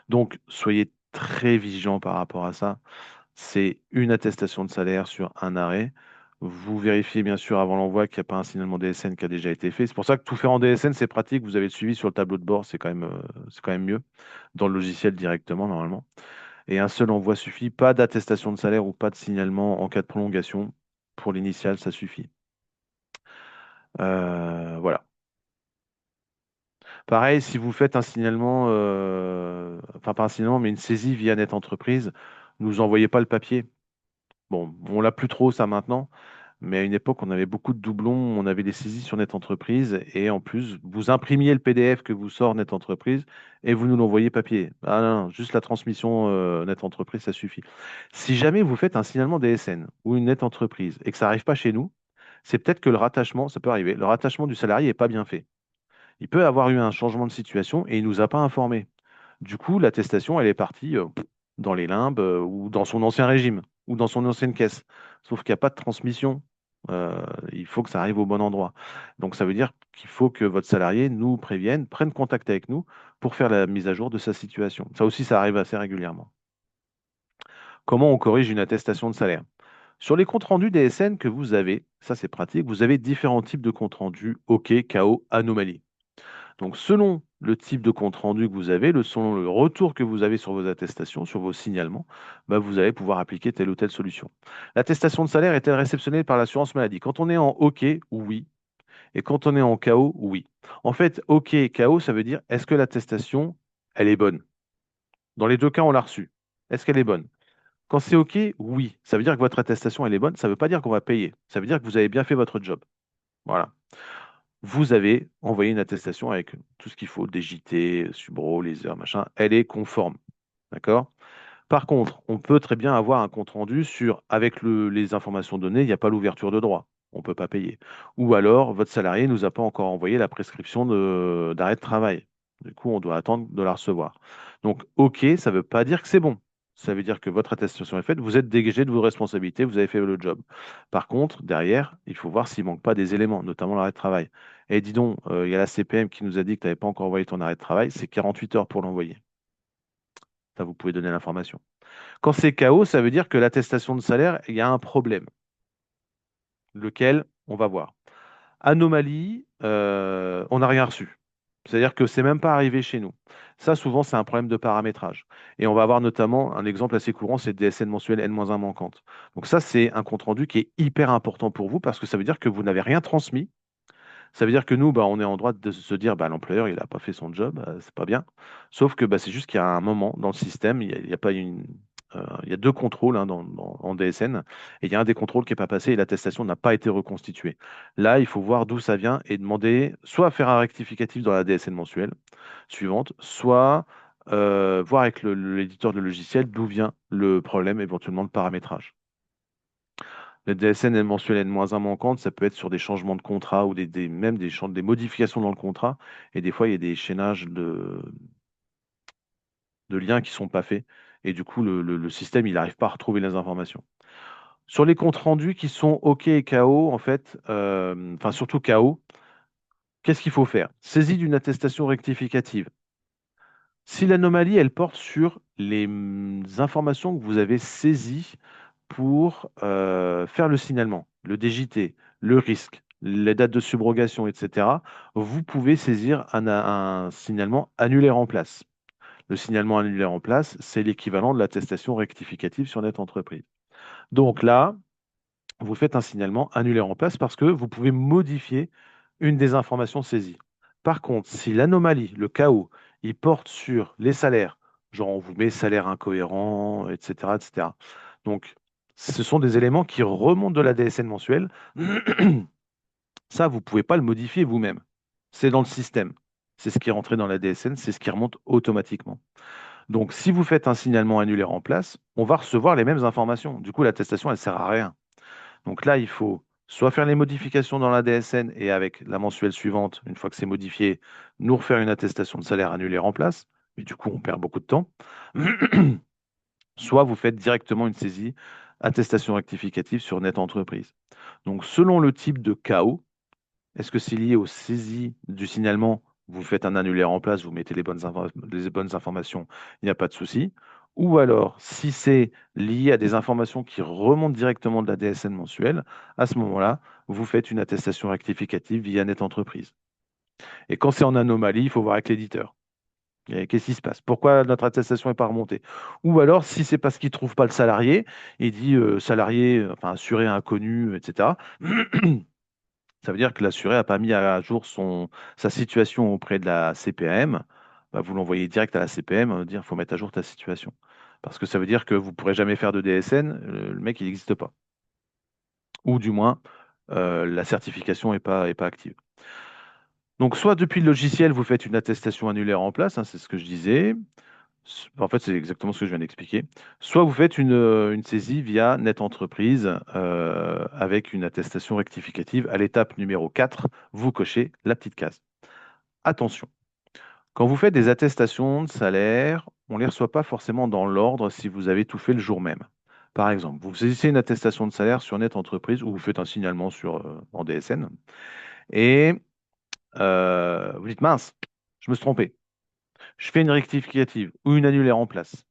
Donc, soyez très vigilants par rapport à ça. C'est une attestation de salaire sur un arrêt. Vous vérifiez bien sûr avant l'envoi qu'il n'y a pas un signalement DSN qui a déjà été fait. C'est pour ça que tout faire en DSN, c'est pratique. Vous avez le suivi sur le tableau de bord, c'est quand même mieux dans le logiciel directement normalement. Et un seul envoi suffit. Pas d'attestation de salaire ou pas de signalement en cas de prolongation. Pour l'initial, ça suffit. Voilà. Pareil, si vous faites un signalement, enfin pas un signalement, mais une saisie via Net Entreprise, ne nous envoyez pas le papier. Bon, on l'a plus trop ça maintenant, mais à une époque, on avait beaucoup de doublons, on avait des saisies sur Net Entreprise, et en plus, vous imprimiez le PDF que vous sort Net Entreprise et vous nous l'envoyez papier. Ah non, non, juste la transmission Net Entreprise, ça suffit. Si jamais vous faites un signalement DSN ou une Net Entreprise et que ça n'arrive pas chez nous, c'est peut-être que le rattachement, ça peut arriver, le rattachement du salarié n'est pas bien fait. Il peut avoir eu un changement de situation et il ne nous a pas informé. Du coup, l'attestation, elle est partie dans les limbes ou dans son ancien régime ou dans son ancienne caisse. Sauf qu'il n'y a pas de transmission. Il faut que ça arrive au bon endroit. Donc, ça veut dire qu'il faut que votre salarié nous prévienne, prenne contact avec nous pour faire la mise à jour de sa situation. Ça aussi, ça arrive assez régulièrement. Comment on corrige une attestation de salaire? Sur les comptes rendus DSN que vous avez, ça c'est pratique, vous avez différents types de comptes rendus, OK, KO, anomalie. Donc, selon le type de compte rendu que vous avez, selon le retour que vous avez sur vos attestations, sur vos signalements, bah, vous allez pouvoir appliquer telle ou telle solution. L'attestation de salaire est-elle réceptionnée par l'assurance maladie? Quand on est en OK, oui. Et quand on est en KO, oui. En fait, OK et KO, ça veut dire est-ce que l'attestation, elle est bonne? Dans les deux cas, on l'a reçue. Est-ce qu'elle est bonne? Quand c'est OK, oui. Ça veut dire que votre attestation, elle est bonne. Ça ne veut pas dire qu'on va payer. Ça veut dire que vous avez bien fait votre job. Voilà. Vous avez envoyé une attestation avec tout ce qu'il faut, des JT, Subro, les heures, machin, elle est conforme. D'accord? Par contre, on peut très bien avoir un compte rendu sur, avec les informations données, il n'y a pas l'ouverture de droit. On ne peut pas payer. Ou alors, votre salarié ne nous a pas encore envoyé la prescription d'arrêt de travail. Du coup, on doit attendre de la recevoir. Donc, OK, ça ne veut pas dire que c'est bon. Ça veut dire que votre attestation est faite, vous êtes dégagé de vos responsabilités, vous avez fait le job. Par contre, derrière, il faut voir s'il ne manque pas des éléments, notamment l'arrêt de travail. Et dis donc, il y a la CPM qui nous a dit que tu n'avais pas encore envoyé ton arrêt de travail, c'est 48 heures pour l'envoyer. Ça, vous pouvez donner l'information. Quand c'est KO, ça veut dire que l'attestation de salaire, il y a un problème, lequel on va voir. Anomalie, on n'a rien reçu. C'est-à-dire que c'est même pas arrivé chez nous. Ça, souvent, c'est un problème de paramétrage. Et on va avoir notamment un exemple assez courant, c'est DSN mensuel N-1 manquante. Donc ça, c'est un compte-rendu qui est hyper important pour vous parce que ça veut dire que vous n'avez rien transmis. Ça veut dire que nous, bah, on est en droit de se dire, bah, l'employeur, il n'a pas fait son job, c'est pas bien. Sauf que bah, c'est juste qu'il y a un moment dans le système, il y a pas il y a deux contrôles hein, en DSN, et il y a un des contrôles qui n'est pas passé et l'attestation n'a pas été reconstituée. Là, il faut voir d'où ça vient et demander soit faire un rectificatif dans la DSN mensuelle suivante, soit voir avec l'éditeur de logiciel d'où vient le problème, éventuellement de paramétrage. Les DSN mensuel N-1 manquante, ça peut être sur des changements de contrat ou même des modifications dans le contrat. Et des fois, il y a des chaînages de liens qui ne sont pas faits. Et du coup, le système, il n'arrive pas à retrouver les informations. Sur les comptes rendus qui sont OK et KO, en fait, enfin surtout KO, qu'est-ce qu'il faut faire? Saisie d'une attestation rectificative. Si l'anomalie, elle porte sur les informations que vous avez saisies pour faire le signalement, le DJT, le risque, les dates de subrogation, etc., vous pouvez saisir un signalement annulaire en place. Le signalement annulaire en place, c'est l'équivalent de l'attestation rectificative sur net entreprise. Donc là, vous faites un signalement annulaire en place parce que vous pouvez modifier une des informations saisies. Par contre, si l'anomalie, le chaos, il porte sur les salaires, genre on vous met salaire incohérent, etc., etc. Donc, ce sont des éléments qui remontent de la DSN mensuelle. Ça, vous ne pouvez pas le modifier vous-même. C'est dans le système. C'est ce qui est rentré dans la DSN, c'est ce qui remonte automatiquement. Donc, si vous faites un signalement annulaire en place, on va recevoir les mêmes informations. Du coup, l'attestation, elle ne sert à rien. Donc là, il faut soit faire les modifications dans la DSN et avec la mensuelle suivante, une fois que c'est modifié, nous refaire une attestation de salaire annulaire en place. Mais du coup, on perd beaucoup de temps. Soit vous faites directement une saisie attestation rectificative sur net entreprise. Donc, selon le type de KO, est-ce que c'est lié aux saisies du signalement? Vous faites un annulaire en place, vous mettez les bonnes informations, il n'y a pas de souci. Ou alors, si c'est lié à des informations qui remontent directement de la DSN mensuelle, à ce moment-là, vous faites une attestation rectificative via Net Entreprise. Et quand c'est en anomalie, il faut voir avec l'éditeur. Et qu'est-ce qui se passe? Pourquoi notre attestation n'est pas remontée? Ou alors, si c'est parce qu'il ne trouve pas le salarié, il dit salarié, enfin assuré inconnu, etc. Ça veut dire que l'assuré n'a pas mis à jour sa situation auprès de la CPAM. Bah, vous l'envoyez direct à la CPM, dire qu'il faut mettre à jour ta situation. Parce que ça veut dire que vous ne pourrez jamais faire de DSN, le mec, il n'existe pas. Ou du moins, la certification n'est pas active. Donc, soit depuis le logiciel, vous faites une attestation annulaire en place, hein, c'est ce que je disais. En fait, c'est exactement ce que je viens d'expliquer. Soit vous faites une saisie via Net Entreprise avec une attestation rectificative. À l'étape numéro 4, vous cochez la petite case. Attention, quand vous faites des attestations de salaire, on ne les reçoit pas forcément dans l'ordre si vous avez tout fait le jour même. Par exemple, vous saisissez une attestation de salaire sur Net Entreprise ou vous faites un signalement en DSN et vous dites mince, je me suis trompé. Je fais une rectificative ou une annulaire en place.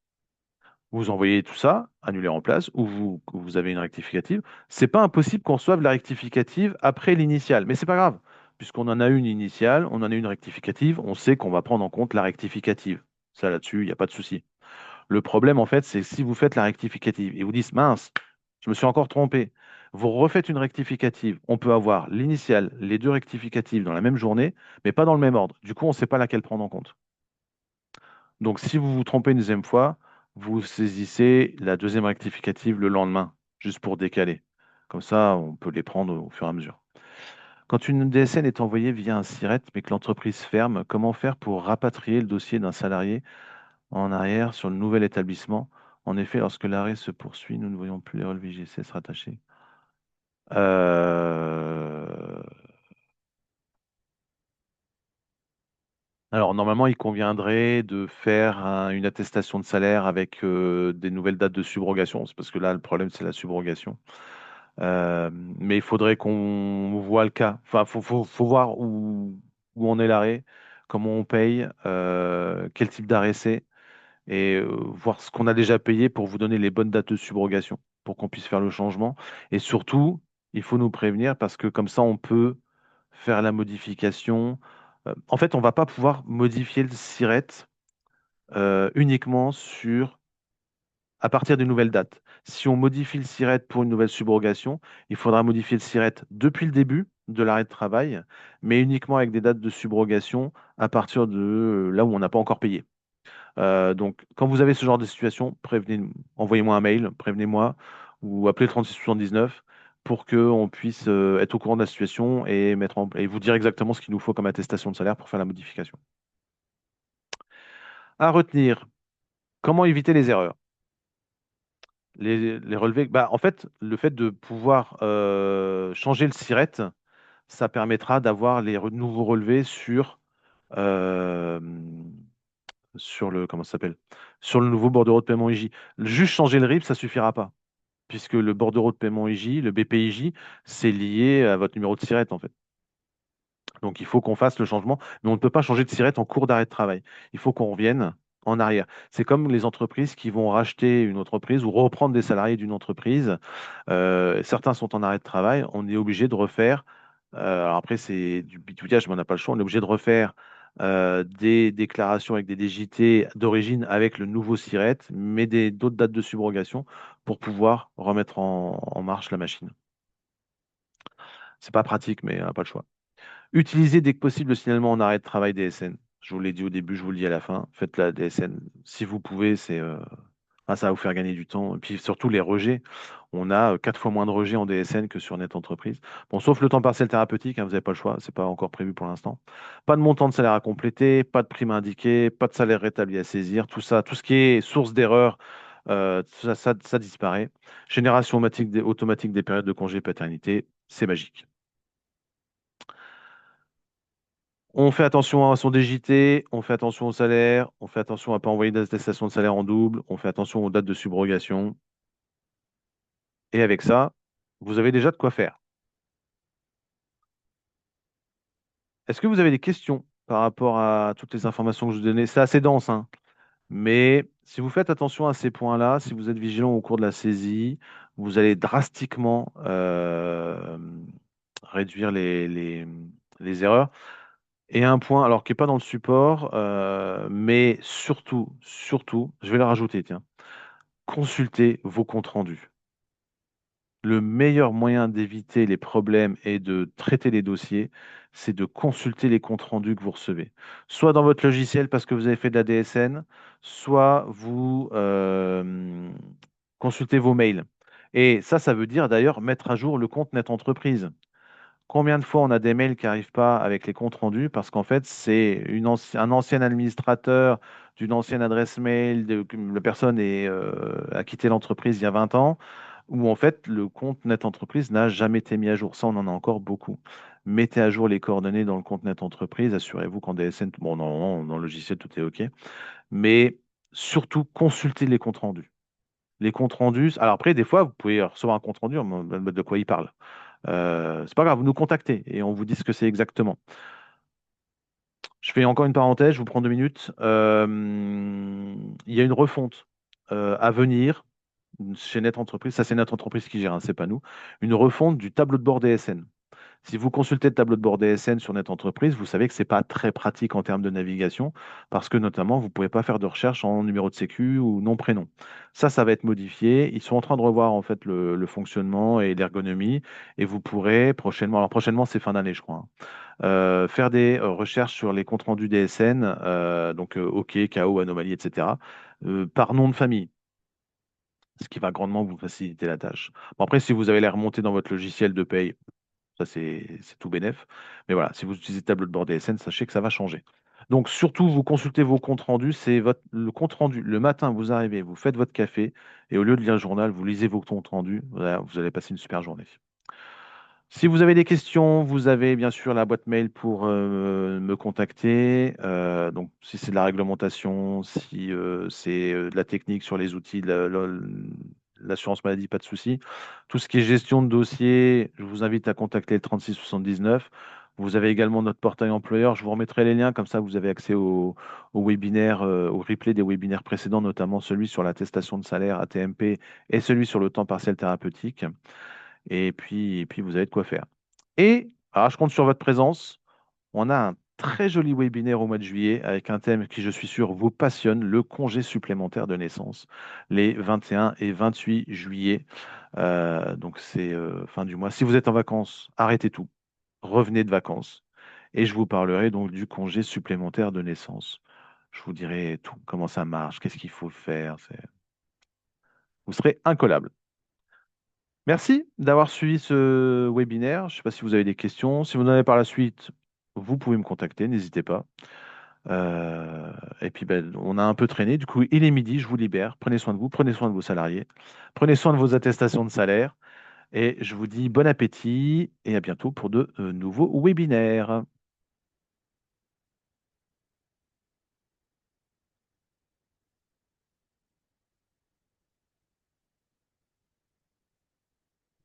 Vous envoyez tout ça, annulé en place, ou vous avez une rectificative. C'est pas impossible qu'on reçoive la rectificative après l'initiale, mais c'est pas grave, puisqu'on en a une initiale, on en a une rectificative, on sait qu'on va prendre en compte la rectificative. Ça là-dessus, il n'y a pas de souci. Le problème, en fait, c'est si vous faites la rectificative et vous dites mince, je me suis encore trompé. Vous refaites une rectificative. On peut avoir l'initiale, les deux rectificatives dans la même journée, mais pas dans le même ordre. Du coup, on ne sait pas laquelle prendre en compte. Donc, si vous vous trompez une deuxième fois, vous saisissez la deuxième rectificative le lendemain, juste pour décaler. Comme ça, on peut les prendre au fur et à mesure. Quand une DSN est envoyée via un SIRET, mais que l'entreprise ferme, comment faire pour rapatrier le dossier d'un salarié en arrière sur le nouvel établissement? En effet, lorsque l'arrêt se poursuit, nous ne voyons plus les relevés GCS rattachés. Euh, Alors, normalement, il conviendrait de faire une attestation de salaire avec des nouvelles dates de subrogation. C'est parce que là, le problème, c'est la subrogation. Mais il faudrait qu'on voit le cas. Enfin, faut voir où en est l'arrêt, comment on paye, quel type d'arrêt c'est, et voir ce qu'on a déjà payé pour vous donner les bonnes dates de subrogation, pour qu'on puisse faire le changement. Et surtout, il faut nous prévenir parce que comme ça, on peut faire la modification. En fait, on ne va pas pouvoir modifier le SIRET uniquement à partir d'une nouvelle date. Si on modifie le SIRET pour une nouvelle subrogation, il faudra modifier le SIRET depuis le début de l'arrêt de travail, mais uniquement avec des dates de subrogation à partir de là où on n'a pas encore payé. Donc, quand vous avez ce genre de situation, envoyez-moi un mail, prévenez-moi ou appelez le 3679 pour qu'on puisse être au courant de la situation et et vous dire exactement ce qu'il nous faut comme attestation de salaire pour faire la modification. À retenir, comment éviter les erreurs? Les relevés, bah, en fait, le fait de pouvoir changer le SIRET, ça permettra d'avoir les nouveaux relevés euh, sur comment ça s'appelle? Sur le nouveau bordereau de paiement IJ. Juste changer le RIB, ça suffira pas, puisque le bordereau de paiement IJ, le BPIJ, c'est lié à votre numéro de SIRET, en fait. Donc, il faut qu'on fasse le changement, mais on ne peut pas changer de SIRET en cours d'arrêt de travail. Il faut qu'on revienne en arrière. C'est comme les entreprises qui vont racheter une entreprise ou reprendre des salariés d'une entreprise. Certains sont en arrêt de travail. On est obligé de refaire. Alors après, c'est du bidouillage, mais on n'a pas le choix. On est obligé de refaire des déclarations avec des DJT d'origine avec le nouveau SIRET, mais d'autres dates de subrogation pour pouvoir remettre en marche la machine. C'est pas pratique, mais on n'a pas le choix. Utilisez dès que possible le signalement en arrêt de travail DSN. Je vous l'ai dit au début, je vous le dis à la fin. Faites la DSN si vous pouvez, ça va vous faire gagner du temps. Et puis surtout les rejets. On a 4 fois moins de rejets en DSN que sur Net Entreprise. Bon, sauf le temps partiel thérapeutique, hein, vous n'avez pas le choix, c'est pas encore prévu pour l'instant. Pas de montant de salaire à compléter, pas de prime indiquée, pas de salaire rétabli à saisir, tout ça, tout ce qui est source d'erreur, ça disparaît. Génération automatique des périodes de congé paternité, c'est magique. On fait attention à son DJT, on fait attention au salaire, on fait attention à ne pas envoyer d'attestation de salaire en double, on fait attention aux dates de subrogation. Et avec ça, vous avez déjà de quoi faire. Est-ce que vous avez des questions par rapport à toutes les informations que je vous donnais? C'est assez dense, hein. Mais si vous faites attention à ces points-là, si vous êtes vigilant au cours de la saisie, vous allez drastiquement réduire les erreurs. Et un point, alors qui n'est pas dans le support, mais surtout, je vais le rajouter, tiens, consultez vos comptes rendus. Le meilleur moyen d'éviter les problèmes et de traiter les dossiers, c'est de consulter les comptes rendus que vous recevez. Soit dans votre logiciel parce que vous avez fait de la DSN, soit vous consultez vos mails. Et ça veut dire d'ailleurs mettre à jour le compte Net Entreprise. Combien de fois on a des mails qui n'arrivent pas avec les comptes rendus parce qu'en fait, c'est un ancien administrateur d'une ancienne adresse mail, la personne a quitté l'entreprise il y a 20 ans, où en fait, le compte Net Entreprise n'a jamais été mis à jour. Ça, on en a encore beaucoup. Mettez à jour les coordonnées dans le compte Net Entreprise, assurez-vous qu'en DSN, bon, normalement, dans le logiciel, tout est OK, mais surtout, consultez les comptes rendus. Les comptes rendus, alors après, des fois, vous pouvez recevoir un compte rendu, de quoi il parle. C'est pas grave, vous nous contactez et on vous dit ce que c'est exactement. Je fais encore une parenthèse, je vous prends 2 minutes. Il y a une refonte à venir chez Net Entreprise. Ça, c'est Net Entreprise qui gère, hein, c'est pas nous. Une refonte du tableau de bord DSN. Si vous consultez le tableau de bord DSN sur Net Entreprise, vous savez que c'est pas très pratique en termes de navigation parce que notamment, vous pouvez pas faire de recherche en numéro de sécu ou nom prénom. Ça va être modifié. Ils sont en train de revoir en fait le fonctionnement et l'ergonomie et vous pourrez prochainement, alors prochainement c'est fin d'année je crois, hein, faire des recherches sur les comptes rendus DSN, donc OK, KO, anomalie, etc., par nom de famille, ce qui va grandement vous faciliter la tâche. Bon, après, si vous avez les remonter dans votre logiciel de paye, ça c'est tout bénef. Mais voilà, si vous utilisez tableau de bord DSN, sachez que ça va changer. Donc surtout, vous consultez vos comptes rendus, le compte rendu. Le matin, vous arrivez, vous faites votre café, et au lieu de lire le journal, vous lisez vos comptes rendus. Voilà, vous allez passer une super journée. Si vous avez des questions, vous avez bien sûr la boîte mail pour me contacter. Donc, si c'est de la réglementation, si c'est de la technique sur les outils, l'assurance maladie, pas de souci. Tout ce qui est gestion de dossier, je vous invite à contacter le 36 79. Vous avez également notre portail employeur. Je vous remettrai les liens, comme ça vous avez accès au webinaire, au replay des webinaires précédents, notamment celui sur l'attestation de salaire ATMP et celui sur le temps partiel thérapeutique. Et puis, vous avez de quoi faire. Et, alors, je compte sur votre présence. On a un très joli webinaire au mois de juillet avec un thème qui, je suis sûr, vous passionne, le congé supplémentaire de naissance, les 21 et 28 juillet. Donc, c'est fin du mois. Si vous êtes en vacances, arrêtez tout. Revenez de vacances. Et je vous parlerai donc du congé supplémentaire de naissance. Je vous dirai tout, comment ça marche, qu'est-ce qu'il faut faire. Vous serez incollable. Merci d'avoir suivi ce webinaire. Je ne sais pas si vous avez des questions. Si vous en avez par la suite, vous pouvez me contacter, n'hésitez pas. Et puis, ben, on a un peu traîné. Du coup, il est midi, je vous libère. Prenez soin de vous, prenez soin de vos salariés, prenez soin de vos attestations de salaire. Et je vous dis bon appétit et à bientôt pour de nouveaux webinaires.